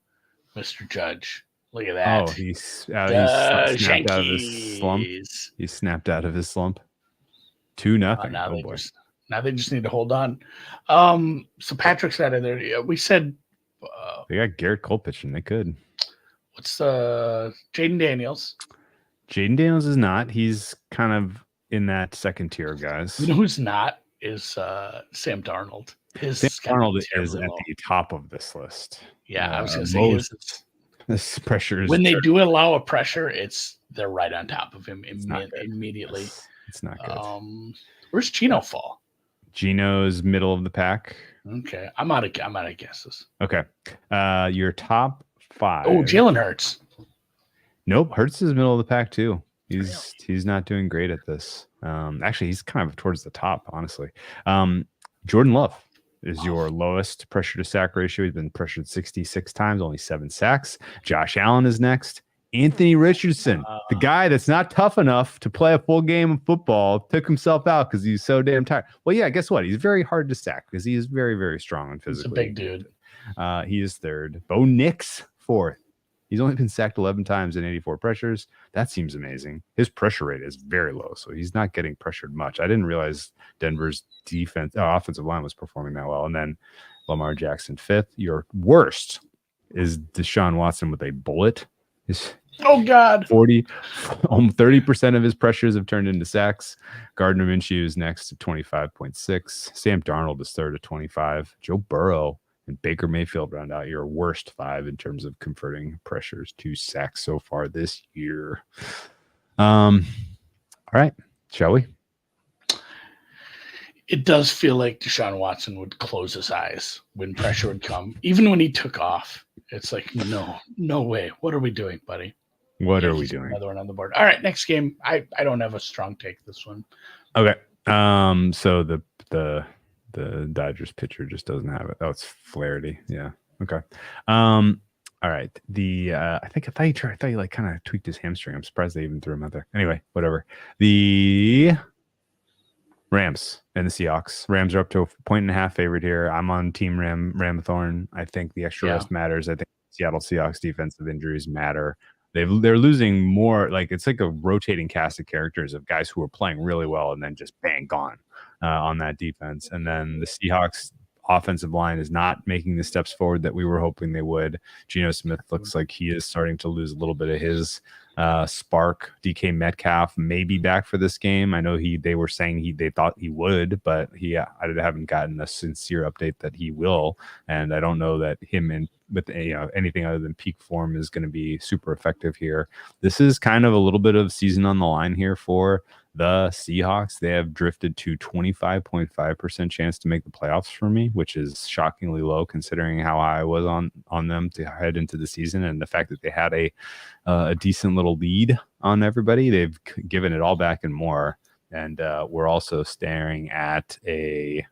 Mr. Judge. Look at that. Oh, he snapped out of his slump. He snapped out of his slump. 2-0. Now they just need to hold on. So Patrick's out of there. We said they got Garrett Cole pitching. They could. What's Jaden Daniels? Jaden Daniels is not. He's kind of in that second tier, guys. You know who's not is Sam Darnold. Sam Darnold is at the top of this list. Yeah, I was going to say this pressure is when they do allow a pressure, they're right on top of him immediately. It's not good. Where's Gino fall? Gino's middle of the pack. Okay, I'm out of guesses. Okay, your top 5. Oh, Jalen Hurts. Nope, Hurts is middle of the pack too. He's not doing great at this. Actually, he's kind of towards the top, honestly. Jordan Love is your lowest pressure to sack ratio. He's been pressured 66 times, only 7 sacks. Josh Allen is next. Anthony Richardson, the guy that's not tough enough to play a full game of football, took himself out because he's so damn tired. Well, yeah, guess what? He's very hard to sack because he is very, very strong and physically. He's a big dude. He is 3rd. Bo Nix, 4th. He's only been sacked 11 times in 84 pressures. That seems amazing. His pressure rate is very low, so he's not getting pressured much. I didn't realize Denver's offensive line was performing that well. And then Lamar Jackson 5th. Your worst is Deshaun Watson with a bullet. Oh God! 30% of his pressures have turned into sacks. Gardner Minshew is next at 25.6. Sam Darnold is 3rd at 25. Joe Burrow and Baker Mayfield round out your worst 5 in terms of converting pressures to sacks so far this year. All right, shall we? It does feel like Deshaun Watson would close his eyes when pressure would come, even when he took off. It's like, no way. What are we doing, buddy? What are we doing? Another one on the board. All right, next game. I don't have a strong take this one. Okay. So the Dodgers pitcher just doesn't have it. Oh, it's Flaherty. Yeah. Okay. All right. I thought he like kind of tweaked his hamstring. I'm surprised they even threw him out there. Anyway, whatever. The Rams and the Seahawks. Rams are up to a 1.5 favorite here. I'm on Team Ramathorn. I think the extra rest matters. I think Seattle Seahawks defensive injuries matter. They're losing more. Like it's like a rotating cast of characters of guys who are playing really well and then just bang gone on that defense. And then the Seahawks offensive line is not making the steps forward that we were hoping they would. Geno Smith looks like he is starting to lose a little bit of his spark. DK Metcalf may be back for this game. I know they were saying they thought he would, but I haven't gotten a sincere update that he will. And I don't know that him with anything other than peak form is going to be super effective here. This is kind of a little bit of season on the line here for the Seahawks. They have drifted to 25.5% chance to make the playoffs for me, which is shockingly low considering how I was on them to head into the season, and the fact that they had a decent little lead on everybody. They've given it all back and more. And we're also staring at a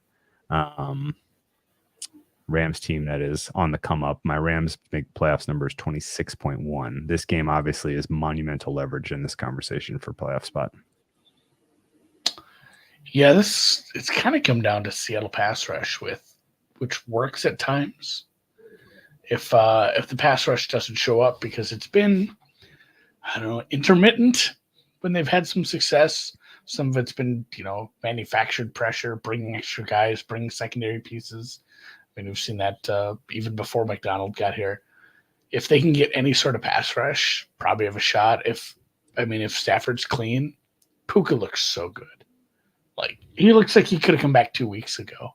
Rams team that is on the come up. My Rams make playoffs number is 26.1. This game obviously is monumental leverage in this conversation for playoff spot. Yeah, it's kind of come down to Seattle pass rush which works at times. if the pass rush doesn't show up, because it's been, I don't know, intermittent when they've had some success. Some of it's been, manufactured pressure, bringing extra guys, bringing secondary pieces. I mean, we've seen that even before McDonald got here. If they can get any sort of pass rush, probably have a shot. If Stafford's clean, Puka looks so good. Like, he looks like he could have come back 2 weeks ago.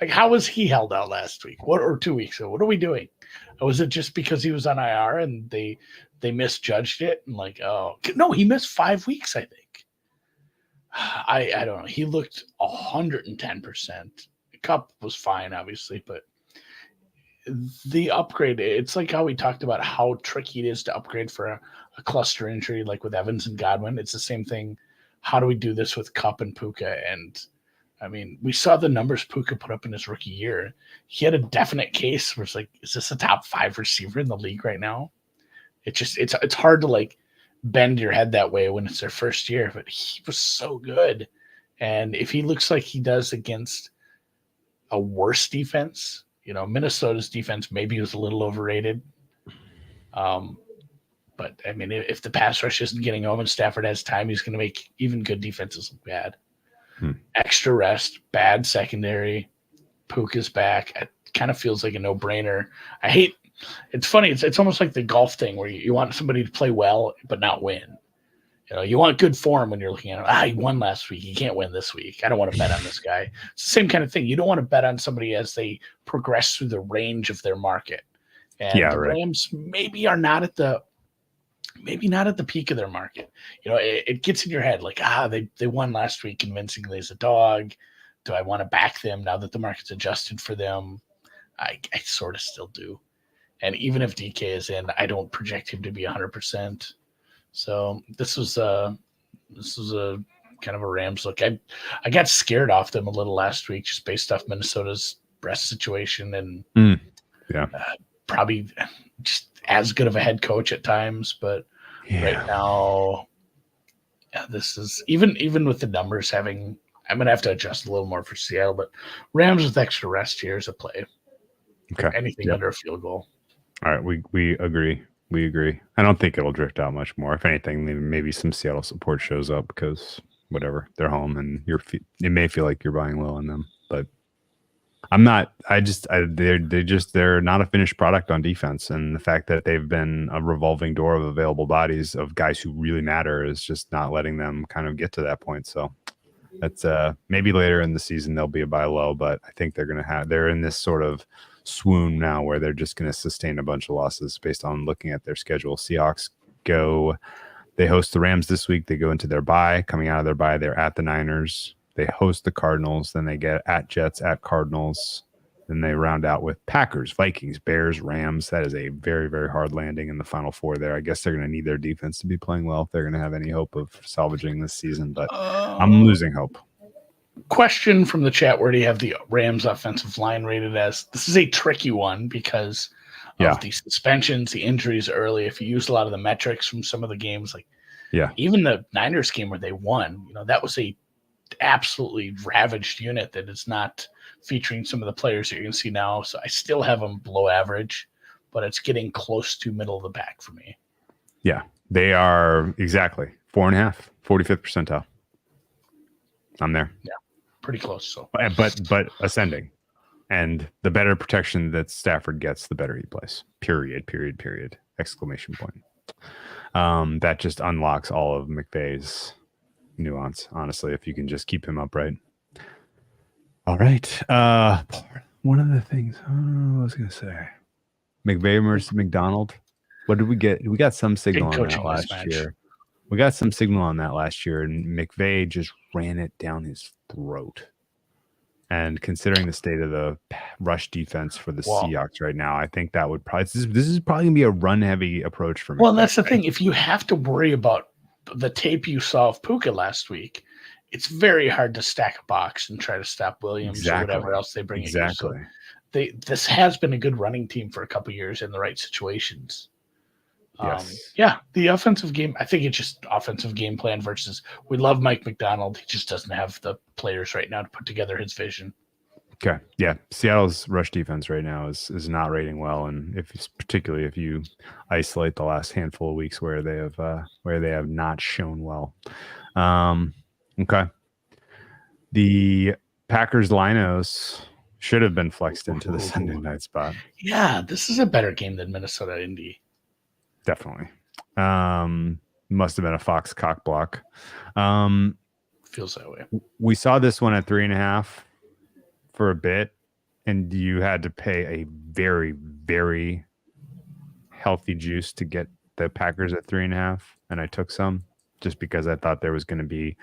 Like, how was he held out last week? Or 2 weeks ago? What are we doing? Was it just because he was on IR and they misjudged it? And no, he missed 5 weeks, I think. I don't know. He looked 110%. Cup was fine, obviously, but the upgrade, it's like how we talked about how tricky it is to upgrade for a cluster injury, like with Evans and Godwin. It's the same thing. How do we do this with Cup and Puka? And I mean, we saw the numbers Puka put up in his rookie year. He had a definite case where it's like, is this a top 5 receiver in the league right now? It's hard to bend your head that way when it's their first year, but he was so good. And if he looks like he does against a worse defense, Minnesota's defense maybe was a little overrated. But I mean, if the pass rush isn't getting home and Stafford has time, he's going to make even good defenses look bad. Extra rest, bad secondary, Puka's back. It kind of feels like a no-brainer. It's funny. It's almost like the golf thing where you want somebody to play well but not win. You want good form when you're looking at him. He won last week. He can't win this week. I don't want to bet on this guy. It's the same kind of thing. You don't want to bet on somebody as they progress through the range of their market. And the Rams maybe not at the peak of their market. It gets in your head like, they won last week convincingly as a dog. Do I want to back them now that the market's adjusted for them? I sort of still do. And even if DK is in, I don't project him to be 100%. So this was a kind of a Rams look. I got scared off them a little last week just based off Minnesota's breast situation and probably just as good of a head coach at times. But right now, this is even with the numbers having. I'm going to have to adjust a little more for Seattle, but Rams with extra rest here is a play. Okay. Anything under a field goal. All right. We agree. We agree. I don't think it'll drift out much more. If anything, maybe some Seattle support shows up because whatever, they're home and it may feel like you're buying low on them, but I'm not. They're not a finished product on defense, and the fact that they've been a revolving door of available bodies of guys who really matter is just not letting them kind of get to that point. So that's maybe later in the season they'll be a buy low, but I think they're in this sort of swoon now where they're just going to sustain a bunch of losses based on looking at their schedule. Seahawks they host the Rams this week. They go into their bye. Coming out of their bye, they're at the Niners. They host the Cardinals. Then they get at Jets, at Cardinals. Then they round out with Packers, Vikings, Bears, Rams. That is a very, very hard landing in the Final Four there. I guess they're going to need their defense to be playing well if they're going to have any hope of salvaging this season, but I'm losing hope. Question from the chat: where do you have the Rams offensive line rated as? This is a tricky one because of the suspensions, the injuries early. If you use a lot of the metrics from some of the games, even the Niners game where they won, that was a absolutely ravaged unit that is not featuring some of the players that you're going to see now. So I still have them below average, but it's getting close to middle of the pack for me. Yeah, they are exactly 4.5, 45th percentile. I'm there. Yeah. Pretty close. So, but ascending, and the better protection that Stafford gets, the better he plays. Period. Exclamation point. That just unlocks all of McVay's nuance. Honestly, if you can just keep him upright. All right. One of the things I was going to say, McVay versus McDonald. What did we get? We got some signal on that last year. We got some signal on that last year, and McVay just ran it down his throat. And considering the state of the rush defense for the Seahawks right now, I think that would probably this is probably gonna be a run-heavy approach for McVay. Well, that's the thing. If you have to worry about the tape you saw of Puka last week, it's very hard to stack a box and try to stop Williams or whatever else they bring in. So this has been a good running team for a couple of years in the right situations. The offensive game, I think it's just offensive game plan versus we love Mike McDonald. He just doesn't have the players right now to put together his vision. Okay. Yeah. Seattle's rush defense right now is not rating well, and particularly if you isolate the last handful of weeks where they have not shown well. Okay. The Packers Linos should have been flexed into the Sunday night spot. Yeah, this is a better game than Minnesota Indy. Definitely. Must have been a Fox cock block. Feels that way. We saw this one at 3.5 for a bit, and you had to pay a very, very healthy juice to get the Packers at 3.5, and I took some just because I thought there was going to be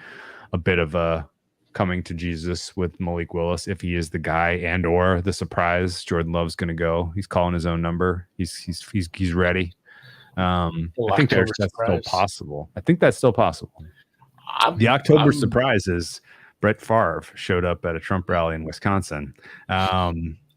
a bit of a coming to Jesus with Malik Willis if he is the guy, and or the surprise Jordan Love's going to go. He's calling his own number. He's ready. I think that's still possible. The October surprise is Brett Favre showed up at a Trump rally in Wisconsin.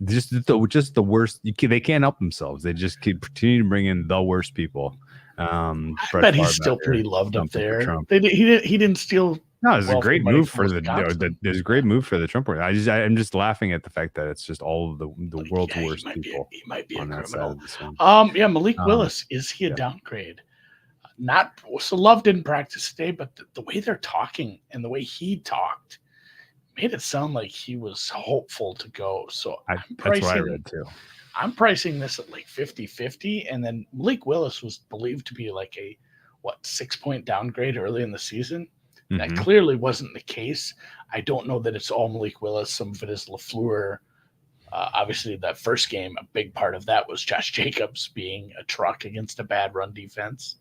Just the worst. They can't help themselves. They just continue to bring in the worst people. I bet he's still pretty loved up there. He didn't steal. No, it's a great move for there's a great move for the Trump. I'm just laughing at the fact that it's just all of the world's worst people. He might be on a that criminal. side of the Malik Willis, is he a downgrade? Not so. Love didn't practice today, but the way they're talking and the way he talked made it sound like he was hopeful to go. So that's what I read too. I'm pricing this at like 50-50, and then Malik Willis was believed to be like a 6-point downgrade early in the season. That clearly wasn't the case. I don't know that it's all Malik Willis. Some of it is LaFleur. Obviously, that first game, a big part of that was Josh Jacobs being a truck against a bad run defense.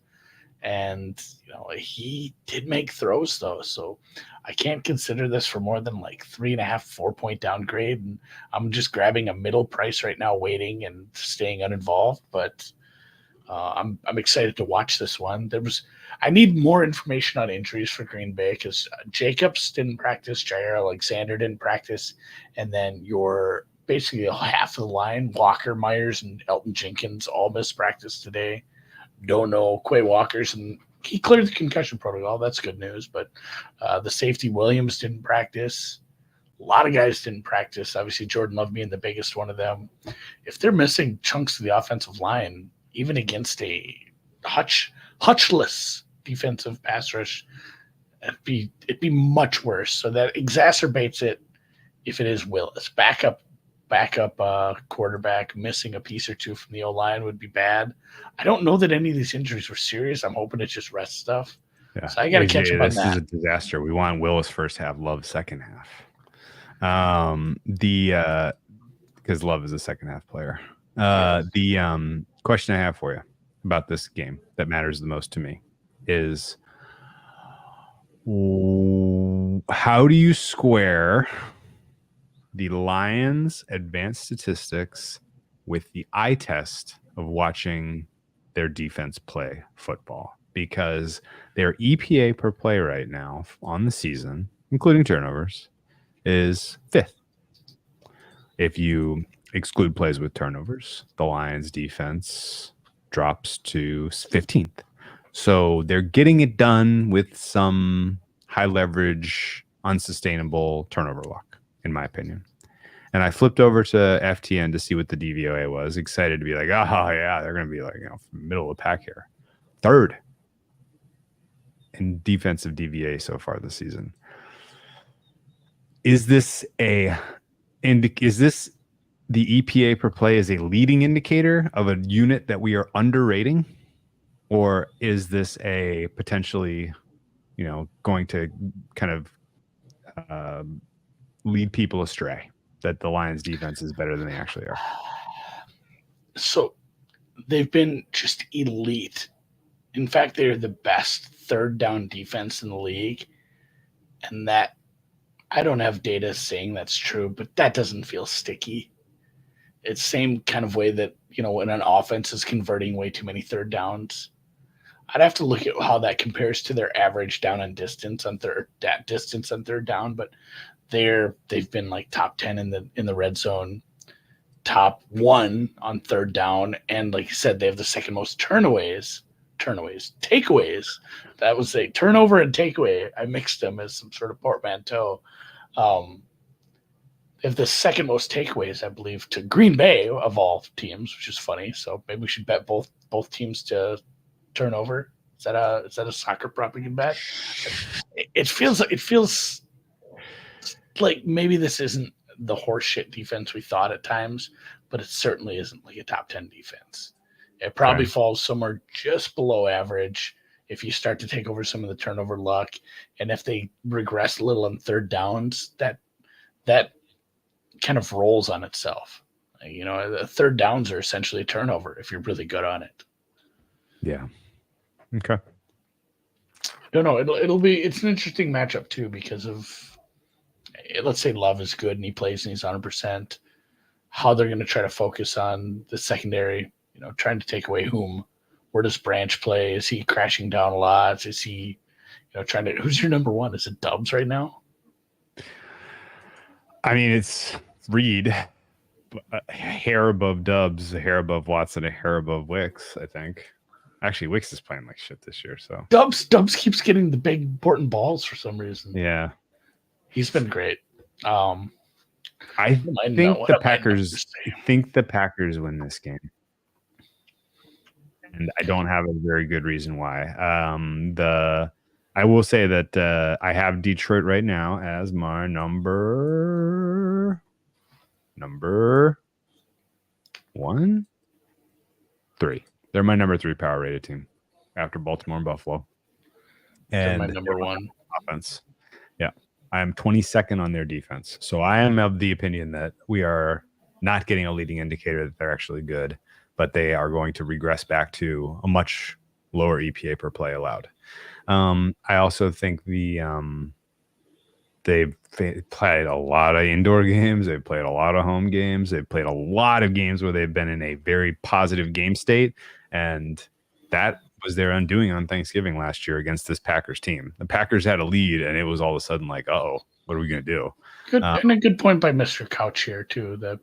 And, he did make throws, though. So I can't consider this for more than like 3.5, 4-point downgrade. And I'm just grabbing a middle price right now, waiting and staying uninvolved. But I'm excited to watch this one. I need more information on injuries for Green Bay because Jacobs didn't practice, Jair Alexander didn't practice, and then you're basically half of the line, Walker, Myers, and Elton Jenkins all missed practice today. Don't know Quay Walker's, and he cleared the concussion protocol. That's good news. But the safety Williams didn't practice. A lot of guys didn't practice. Obviously, Jordan Love being the biggest one of them. If they're missing chunks of the offensive line, even against a Hutchless defensive pass rush, it'd be much worse. So that exacerbates it if it is Willis. Backup quarterback missing a piece or two from the O-line would be bad. I don't know that any of these injuries were serious. I'm hoping it's just rest stuff. Yeah. So I got to catch up on that. This is a disaster. We want Willis first half, Love second half. Because Love is a second half player. The question I have for you about this game that matters the most to me is how do you square the Lions' advanced statistics with the eye test of watching their defense play football? Because their EPA per play right now on the season, including turnovers, is 5th. If you exclude plays with turnovers, the Lions' defense drops to 15th. So they're getting it done with some high leverage, unsustainable turnover luck, in my opinion. And I flipped over to FTN to see what the DVOA was. Excited to be like, oh yeah, they're going to be like, middle of the pack here. 3rd in defensive DVA so far this season. Is this the EPA per play is a leading indicator of a unit that we are underrating? Or is this a potentially, going to kind of lead people astray that the Lions defense is better than they actually are? So they've been just elite. In fact, they're the best third down defense in the league. And that, I don't have data saying that's true, but that doesn't feel sticky. It's same kind of way that, when an offense is converting way too many third downs. I'd have to look at how that compares to their average down and distance on third down, but they've been like top 10 in the red zone, top 1 on third down, and like you said, they have the second most takeaways. That was a turnover and takeaway. I mixed them as some sort of portmanteau. They have the second most takeaways, I believe, to Green Bay of all teams, which is funny. So maybe we should bet both teams to turnover. Is that a soccer prop we can bet? It feels like maybe this isn't the horseshit defense we thought at times, but it certainly isn't like a top 10 defense. It probably falls somewhere just below average if you start to take over some of the turnover luck, and if they regress a little on third downs, that kind of rolls on itself. The third downs are essentially a turnover if you're really good on it. Yeah. Okay. No, it's an interesting matchup too because of, let's say Love is good and he plays and he's 100%. How they're going to try to focus on the secondary, trying to take away whom. Where does Branch play? Is he crashing down a lot? Is he, trying to? Who's your number one? Is it Dubs right now? I mean, it's Reed, a hair above Dubs, a hair above Watson, a hair above Wicks, I think. Actually, Wicks is playing like shit this year, so Dubs keeps getting the big important balls for some reason. Yeah, he's been great. I think the Packers win this game, and I don't have a very good reason why. I will say that I have Detroit right now as my number 3. They're my number 3 power rated team after Baltimore and Buffalo. And my number 1 offense. Yeah. I am 22nd on their defense. So I am of the opinion that we are not getting a leading indicator that they're actually good, but they are going to regress back to a much lower EPA per play allowed. I also think they've played a lot of indoor games. They've played a lot of home games. They've played a lot of games where they've been in a very positive game state. And that was their undoing on Thanksgiving last year against this Packers team. The Packers had a lead, and it was all of a sudden like, uh-oh, what are we going to do? Good, and a good point by Mr. Couch here, too, that,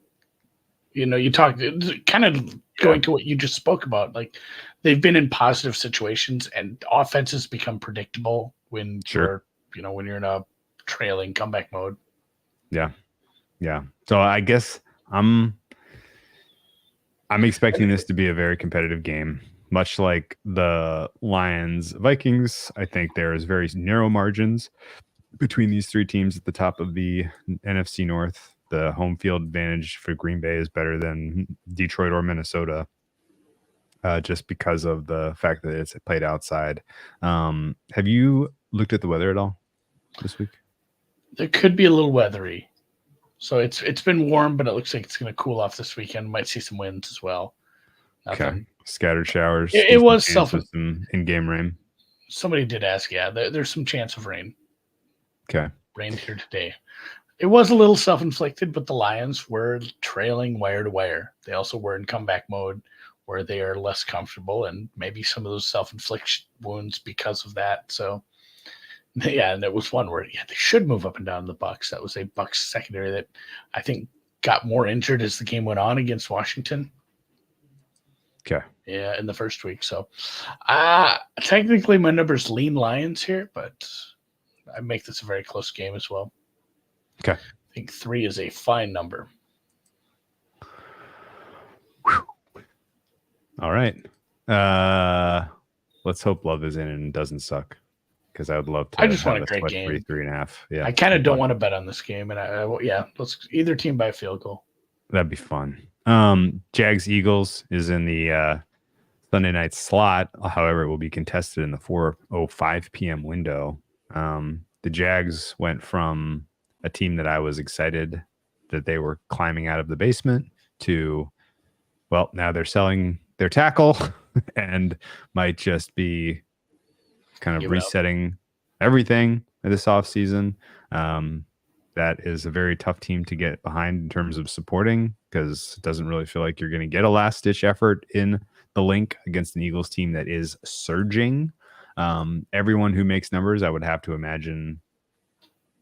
you talked kind of going to what you just spoke about. Like, they've been in positive situations, and offenses become predictable when you're in a trailing comeback mode. Yeah. So I guess I'm expecting this to be a very competitive game, much like the Lions-Vikings. I think there is very narrow margins between these 3 teams at the top of the NFC North. The home field advantage for Green Bay is better than Detroit or Minnesota, just because of the fact that it's played outside. Have you looked at the weather at all this week? There could be a little weathery. So it's been warm, but it looks like it's going to cool off this weekend. Might see some winds as well. Okay. Scattered showers. It was some in-game rain. Somebody did ask. Yeah, there's some chance of rain. Okay. Rained here today. It was a little self-inflicted, but the Lions were trailing wire to wire. They also were in comeback mode where they are less comfortable, and maybe some of those self-inflicted wounds because of that. So, yeah, and there was one where they should move up and down the Bucs. That was a Bucs secondary that I think got more injured as the game went on against Washington. Okay. Yeah, in the first week. So, technically my numbers lean Lions here, but I make this a very close game as well. Okay. I think 3 is a fine number. Whew. All right. Let's hope Love is in and doesn't suck, because I would love to. I just want a great game. 3.5. Yeah. I kind of don't want to bet on this game, and let's either team by a field goal. That'd be fun. Jags Eagles is in the Sunday night slot. However, it will be contested in the 4:05 p.m. window. The Jags went from a team that I was excited that they were climbing out of the basement to, well, now they're selling their tackle and might just be kind of resetting everything this offseason. That is a very tough team to get behind in terms of supporting, because it doesn't really feel like you're going to get a last-ditch effort in the link against an Eagles team that is surging. Everyone who makes numbers, I would have to imagine,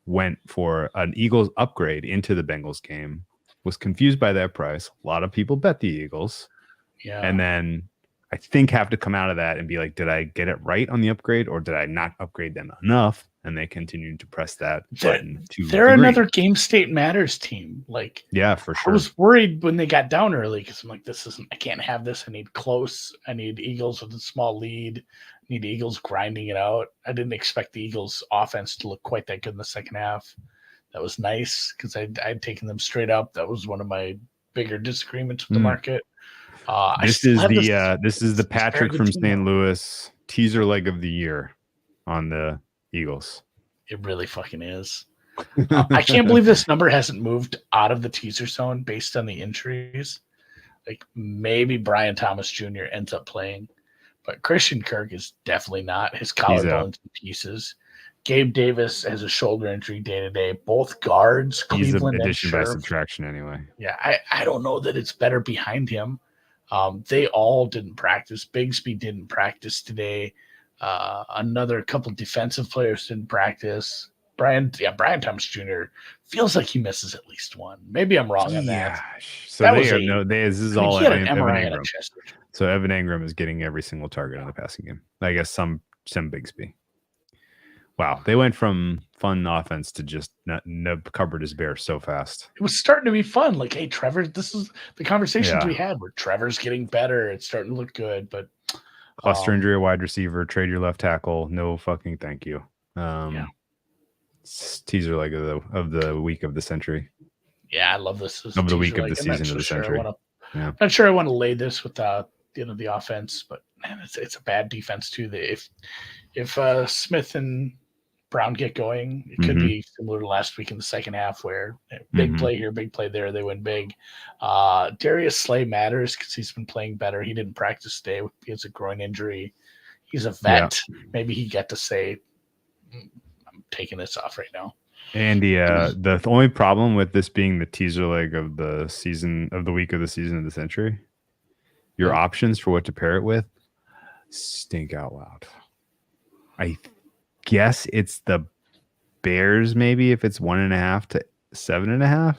went for an Eagles upgrade into the Bengals game, was confused by that price. A lot of people bet the Eagles. Yeah. And then I think have to come out of that and be like, did I get it right on the upgrade, or did I not upgrade them enough? and they continue to press that button. They're another Game State Matters team. Like, yeah, for sure. I was worried when they got down early because I'm like, I can't have this. I need close. I need Eagles with a small lead. I need Eagles grinding it out. I didn't expect the Eagles offense to look quite that good in the second half. That was nice because I'd taken them straight up. That was one of my bigger disagreements with the market. This is the Patrick from St. Louis teaser leg of the year on the Eagles. It really fucking is. I can't believe this number hasn't moved out of the teaser zone based on the injuries. Like maybe Brian Thomas Jr. ends up playing, but Christian Kirk is definitely not. His collarbone's in pieces. Gabe Davis has a shoulder injury day to day. Both guards, Cleveland He's addition by Scherf. subtraction anyway. Yeah, I don't know that it's better behind him. They all didn't practice. Bigsby didn't practice today. Another couple defensive players didn't practice. Brian Thomas Jr. feels like he misses at least one. Maybe I'm wrong on that. So that this is all he had Evan an MRI Ingram. on chest. So Evan Ingram is getting every single target in the passing game. I guess some Bigsby. Wow, they went from fun offense to just cupboard is bare so fast. It was starting to be fun. Like, hey, Trevor, this is the conversations we had where Trevor's getting better. It's starting to look good, but cluster injury, wide receiver, trade your left tackle. No fucking thank you. Teaser leg of the week of the century. Yeah, I love this. Of the week of the season of the century. I'm not sure I want to lay this with the offense, but man, it's a bad defense too. If Smith and Brown get going, it could be similar to last week in the second half where big play here, big play there, they win big. Darius Slay matters because he's been playing better. He didn't practice today because of a groin injury. He's a vet. Yeah. Maybe he got to say, I'm taking this off right now. Andy, the only problem with this being the teaser leg of the season of the week of the season of the century, your options for what to pair it with stink out loud. I guess it's the Bears, maybe if it's 1.5 to 7.5.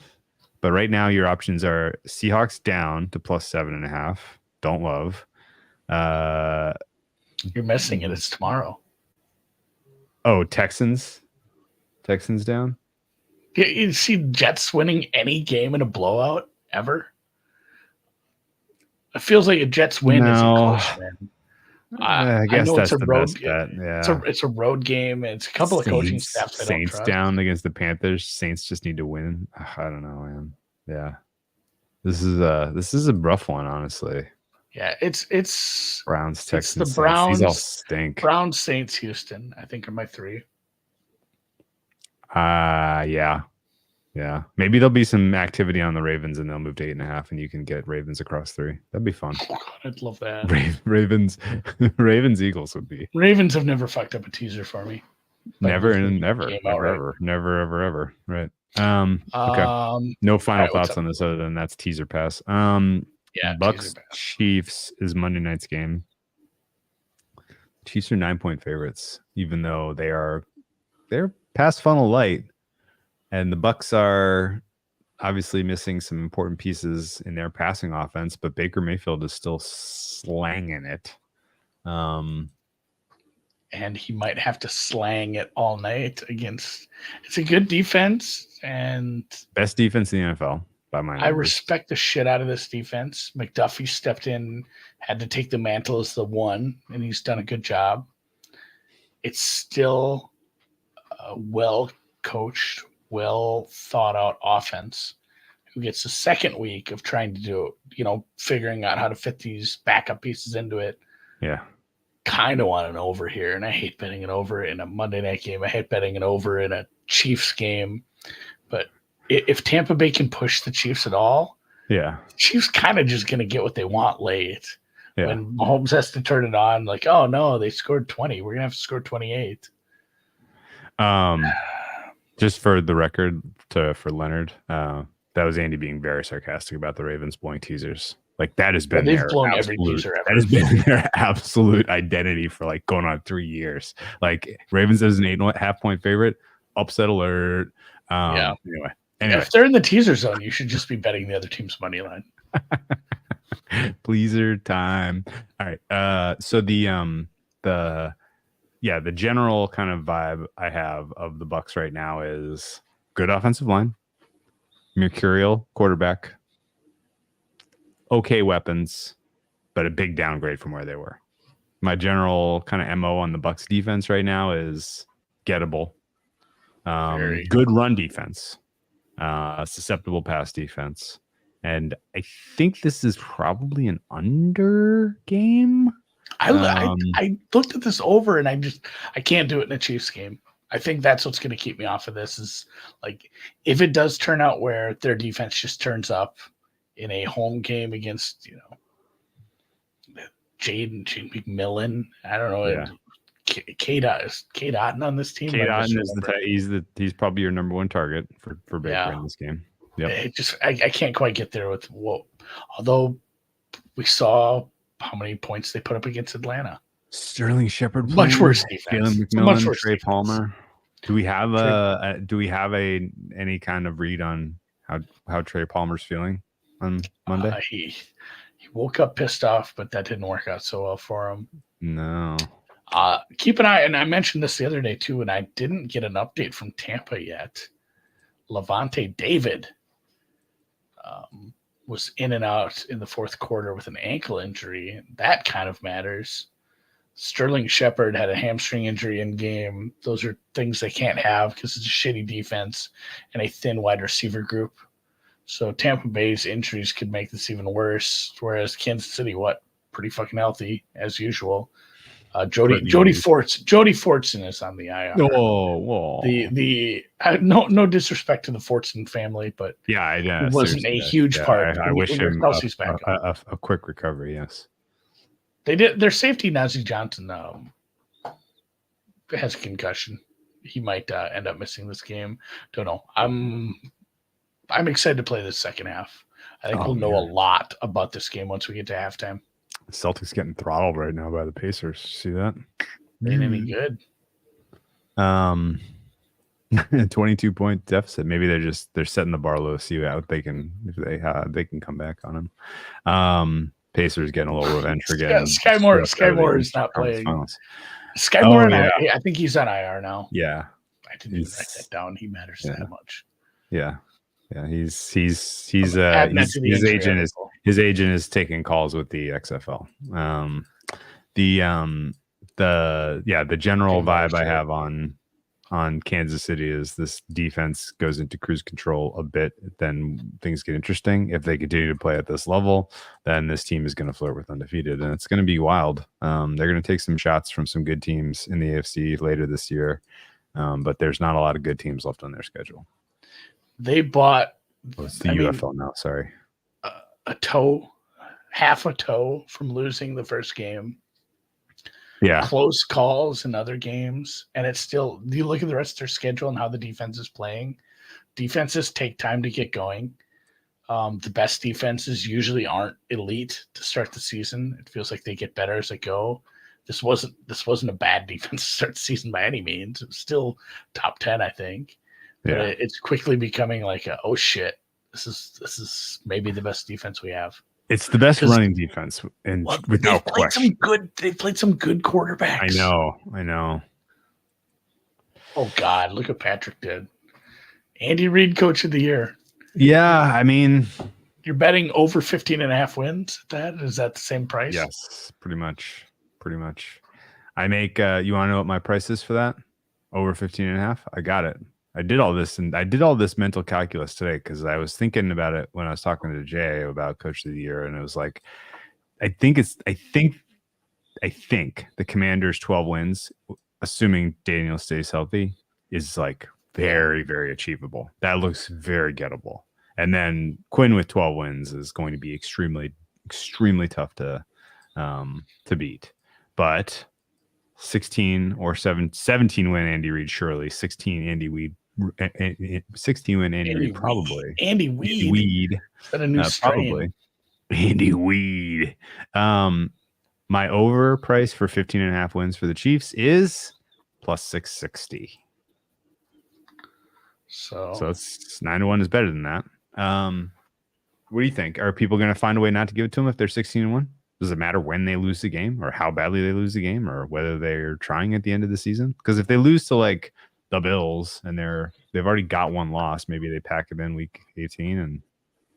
But right now, your options are Seahawks down to plus 7.5. Don't love. You're missing it. It's tomorrow. Oh, Texans down. You see Jets winning any game in a blowout ever? It feels like a Jets win is close, man. I guess that's the best bet. Yeah, it's a road game. And it's a couple of coaching staffs. Saints down against the Panthers. Saints just need to win. I don't know, man. Yeah, this is a rough one, honestly. Yeah, it's Browns, Texans. It's the Browns. These all stink. Browns, Saints, Houston. I think are my three. Yeah. Maybe there'll be some activity on the Ravens and they'll move to 8.5 and you can get Ravens across 3. That'd be fun. Oh, God, I'd love that. Ravens, Eagles would be. Ravens have never fucked up a teaser for me. Never. Right. Okay. No final thoughts on this other than that's teaser pass. Bucks Chiefs is Monday night's game. Chiefs are 9-point favorites, even though they're past funnel light. And the Bucks are obviously missing some important pieces in their passing offense, but Baker Mayfield is still slanging it. And he might have to slang it all night against. It's a good defense and best defense in the NFL by my numbers. I respect the shit out of this defense. McDuffie stepped in, had to take the mantle as the one, and he's done a good job. It's still a well-coached, well thought out offense who gets the second week of trying to do, figuring out how to fit these backup pieces into it. Yeah. Kind of want an over here. And I hate betting it over in a Monday night game. I hate betting it over in a Chiefs game. But if Tampa Bay can push the Chiefs at all, the Chiefs kind of just going to get what they want late. Yeah. When Mahomes has to turn it on, like, oh no, they scored 20. We're going to have to score 28. Just for the record, for Leonard, that was Andy being very sarcastic about the Ravens blowing teasers. Like that has been their absolute identity for like going on 3 years. Like Ravens as an 8.5 point favorite, upset alert. Anyway, if they're in the teaser zone, you should just be betting the other team's money line. Pleaser time. All right. So the the general kind of vibe I have of the Bucs right now is good offensive line, mercurial quarterback, okay weapons, but a big downgrade from where they were. My general kind of MO on the Bucs defense right now is gettable. Good run defense, susceptible pass defense. And I think this is probably an under game. I looked at this over and I can't do it in a Chiefs game. I think that's what's going to keep me off of this is like if it does turn out where their defense just turns up in a home game against, Jaden McMillan. I don't know. Yeah. Cade Otton on this team. Cade Otton is he's probably your number one target for Baker in this game. Yeah. I can't quite get there with although we saw how many points they put up against Atlanta. Sterling Shepard, much worse defense. Jalen McMillan, Trey Palmer. Do we have any kind of read on how Trey Palmer's feeling on Monday? He woke up pissed off, but that didn't work out so well for him. No. Keep an eye, and I mentioned this the other day too, and I didn't get an update from Tampa yet. Levante David was in and out in the fourth quarter with an ankle injury. That kind of matters. Sterling Shepard had a hamstring injury in game. Those are things they can't have because it's a shitty defense and a thin wide receiver group. So Tampa Bay's injuries could make this even worse, whereas Kansas City, pretty fucking healthy as usual. Jody Fortson is on the IR. Whoa. No disrespect to the Fortson family, but it wasn't a huge part. I wish him a quick recovery. Yes, they did. Their safety Najee Johnson has a concussion. He might end up missing this game. Don't know. I'm excited to play this second half. I think we'll know a lot about this game once we get to halftime. Celtics getting throttled right now by the Pacers. See that? Ain't any good. 22-point deficit. Maybe they're setting the bar low. See what they can they can come back on them. Pacers getting a little revenge again. Sky Moore is not playing. Sky Moore, I think he's on IR now. Yeah, I didn't even write that down. He matters that much. Yeah. His agent is taking calls with the XFL. The general vibe I have on Kansas City is this defense goes into cruise control a bit, then things get interesting. If they continue to play at this level, then this team is going to flirt with undefeated, and it's going to be wild. They're going to take some shots from some good teams in the AFC later this year, but there's not a lot of good teams left on their schedule. They bought it's the UFL now. Sorry, half a toe from losing the first game. Yeah, close calls in other games, and it's still. You look at the rest of their schedule and how the defense is playing. Defenses take time to get going. The best defenses usually aren't elite to start the season. It feels like they get better as they go. This wasn't a bad defense to start the season by any means. It was still top 10, I think. Yeah. But it's quickly becoming like oh shit, this is maybe the best defense we have. It's the best running defense, and without question. They've played some good quarterbacks. I know. Oh God, look what Patrick did. Andy Reid, Coach of the Year. Yeah, I mean, you're betting over 15.5 wins at that? Is that the same price? Yes, pretty much. I make you want to know what my price is for that? Over 15.5? I got it. I did all this mental calculus today because I was thinking about it when I was talking to Jay about Coach of the Year, and it was like, I think the Commanders' 12 wins, assuming Daniel stays healthy, is like very, very achievable. That looks very gettable. And then Quinn with 12 wins is going to be extremely, extremely tough to beat. But 17 win Andy Reid, surely 16 Andy Weed. 16 win Andy Reid, probably. Andy Weed. Is that a new strain? Probably. Andy Weed. My over price for 15.5 wins for the Chiefs is plus 660. So it's 9-1 is better than that. What do you think? Are people going to find a way not to give it to them if they're 16-1? Does it matter when they lose the game or how badly they lose the game or whether they're trying at the end of the season? Because if they lose to like the Bills and they've already got one loss, maybe they pack it in week 18 and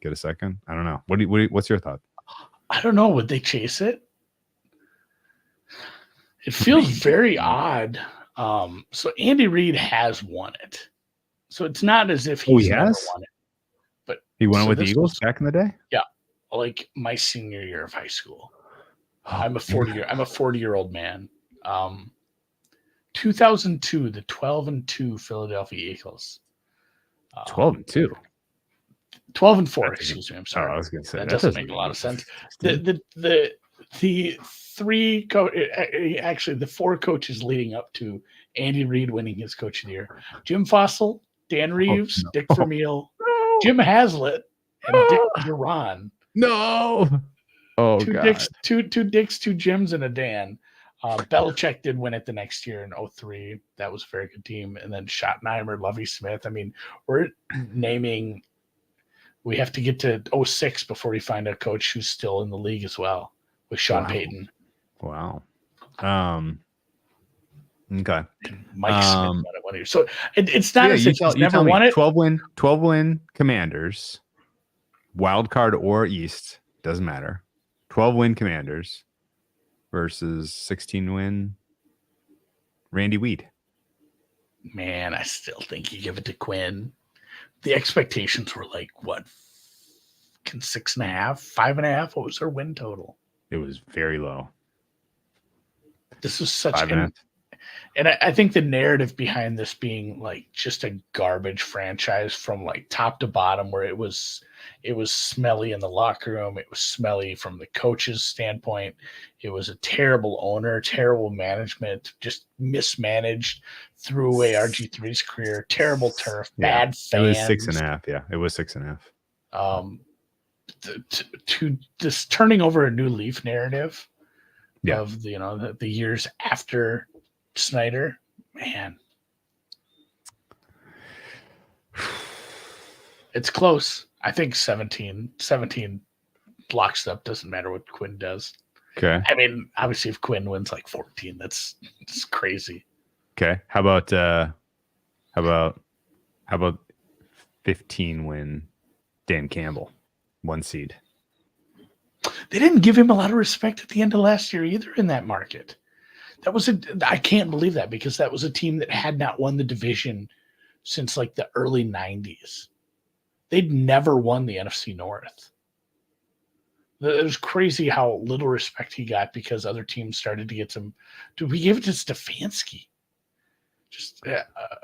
get a second. I don't know. What's your thought? I don't know. Would they chase it? It feels very odd. So Andy Reid has won it. So it's not as if he's never won it. But he won it with the Eagles back in the day? Yeah. Like my senior year of high school. I'm a 40-year-old man. 2002, the 12-2 Philadelphia Eagles. 12-2. 12-4. Excuse me. I'm sorry. I was going to say that doesn't make a lot of sense. The the four coaches leading up to Andy Reid winning his Coach of the Year: Jim Fossil, Dan Reeves, Dick Vermeil, Jim Haslett, and Dick Duran. No. Oh, two God. Dicks, two Dicks, two Jims, and a Dan. Belichick did win it the next year in 2003. That was a very good team. And then Schottenheimer, Lovie Smith. I mean, we're naming. We have to get to 2006 before we find a coach who's still in the league as well with Sean Payton. Wow. Okay. Mike Smith won it 1 year. So it's not as if he's never won it. 12 win Commanders, wild card or East, doesn't matter. 12 win Commanders versus 16 win Randy Weed. Man, I still think you give it to Quinn. The expectations were like what? 6.5, 5.5? What was their win total? It was very low. This was such and I think the narrative behind this being like just a garbage franchise from like top to bottom, where it was smelly in the locker room, it was smelly from the coach's standpoint, it was a terrible owner, terrible management, just mismanaged, threw away RG3's career, terrible turf, bad fans. It was 6.5. Yeah, it was 6.5. To just turning over a new leaf narrative of the years after Snyder, man, it's close. I think 17 blocks up. Doesn't matter what Quinn does. Okay. I mean, obviously, if Quinn wins like 14, that's crazy. Okay. How about 15 win Dan Campbell, 1 seed? They didn't give him a lot of respect at the end of last year either in that market. I can't believe that, because that was a team that had not won the division since like the early 90s. They'd never won the NFC North. It was crazy how little respect he got because other teams started to get some. Dude, we gave it to Stefanski.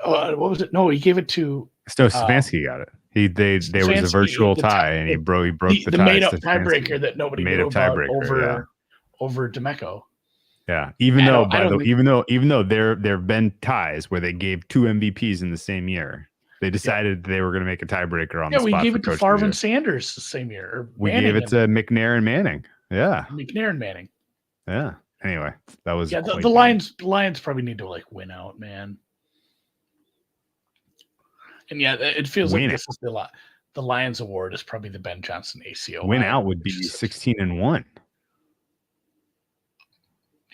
What was it? No, he gave it to. No, Stefanski got it. There was a virtual tie, and he broke the tie. Made up tiebreaker that nobody knew about over Demeco. Yeah, even though there have been ties where they gave 2 MVPs in the same year, they decided they were going to make a tiebreaker on the spot. Yeah, we gave it to Favre and Sanders the same year. We gave it to McNair and Manning. Yeah, McNair and Manning. Yeah. Anyway, that was the Lions. Lions probably need to like win out, man. And yeah, it feels like this is the Lions Award is probably the Ben Johnson ACO. Win out would be 16-1.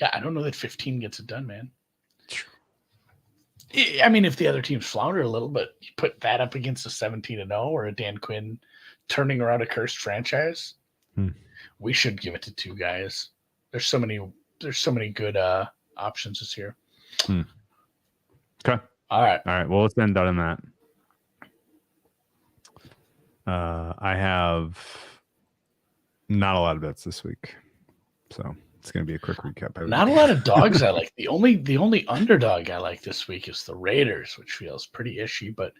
Yeah, I don't know that 15 gets it done, man. I mean, if the other teams flounder a little, but you put that up against a 17-0 or a Dan Quinn turning around a cursed franchise, we should give it to 2 guys. There's so many good options this year. Okay. All right. Well, let's end on that. I have not a lot of bets this week, so it's going to be a quick recap. Not a lot of dogs I like. The only underdog I like this week is the Raiders, which feels pretty ishy. But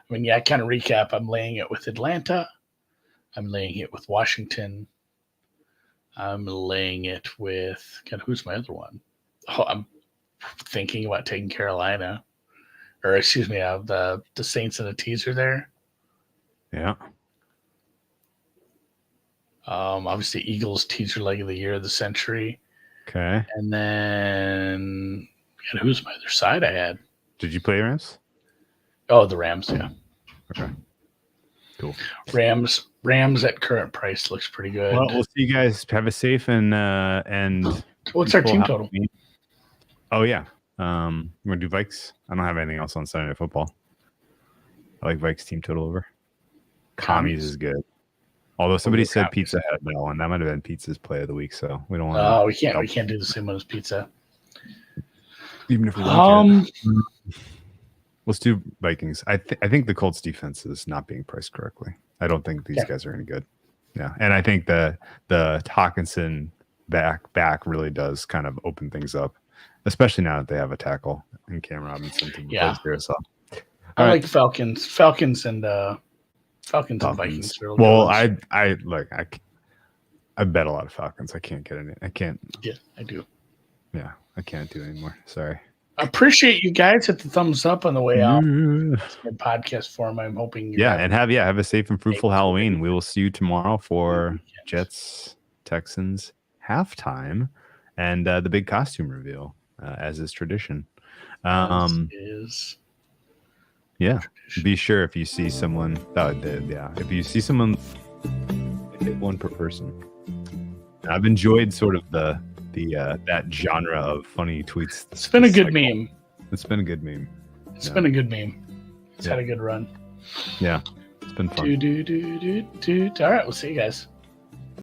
I mean, kind of recap. I'm laying it with Atlanta. I'm laying it with Washington. I'm laying it with who's my other one? Oh, I'm thinking about taking Carolina, or excuse me, the Saints in a teaser there. Yeah. Obviously Eagles teaser leg of the year, the century. Okay. And then who's my other side I had? Did you play Rams? Oh, the Rams, yeah. Okay. Cool. Rams at current price looks pretty good. Well, we'll see you guys. Have a safe and what's our team total? Oh yeah. We're gonna do Vikes. I don't have anything else on Sunday Night Football. I like Vikes team total over. Commies is good. Although somebody said Pizza Hut no, and that might have been Pizza's play of the week, so we don't want to. Oh, we can't do the same one as Pizza. Even if we want to. Let's do Vikings. I think the Colts defense is not being priced correctly. I don't think these guys are any good. Yeah, and I think the Hawkinson back really does kind of open things up, especially now that they have a tackle in Cam Robinson to replace Carousel. I like Falcons and Vikings. Well, I bet a lot of Falcons. I can't get any. I can't. Yeah, I do. Yeah, I can't do anymore. Sorry. I appreciate you guys. Hit the thumbs up on the way out. In podcast form. I'm hoping. Have a safe and fruitful Halloween. We will see you tomorrow for Jets Texans halftime and the big costume reveal, as is tradition. Be sure if you see someone. If you see someone, hit one per person. I've enjoyed sort of the that genre of funny tweets. It's been a good meme. It's been a good meme. It's been a good meme. It's had a good run. Yeah, it's been fun. All right, we'll see you guys.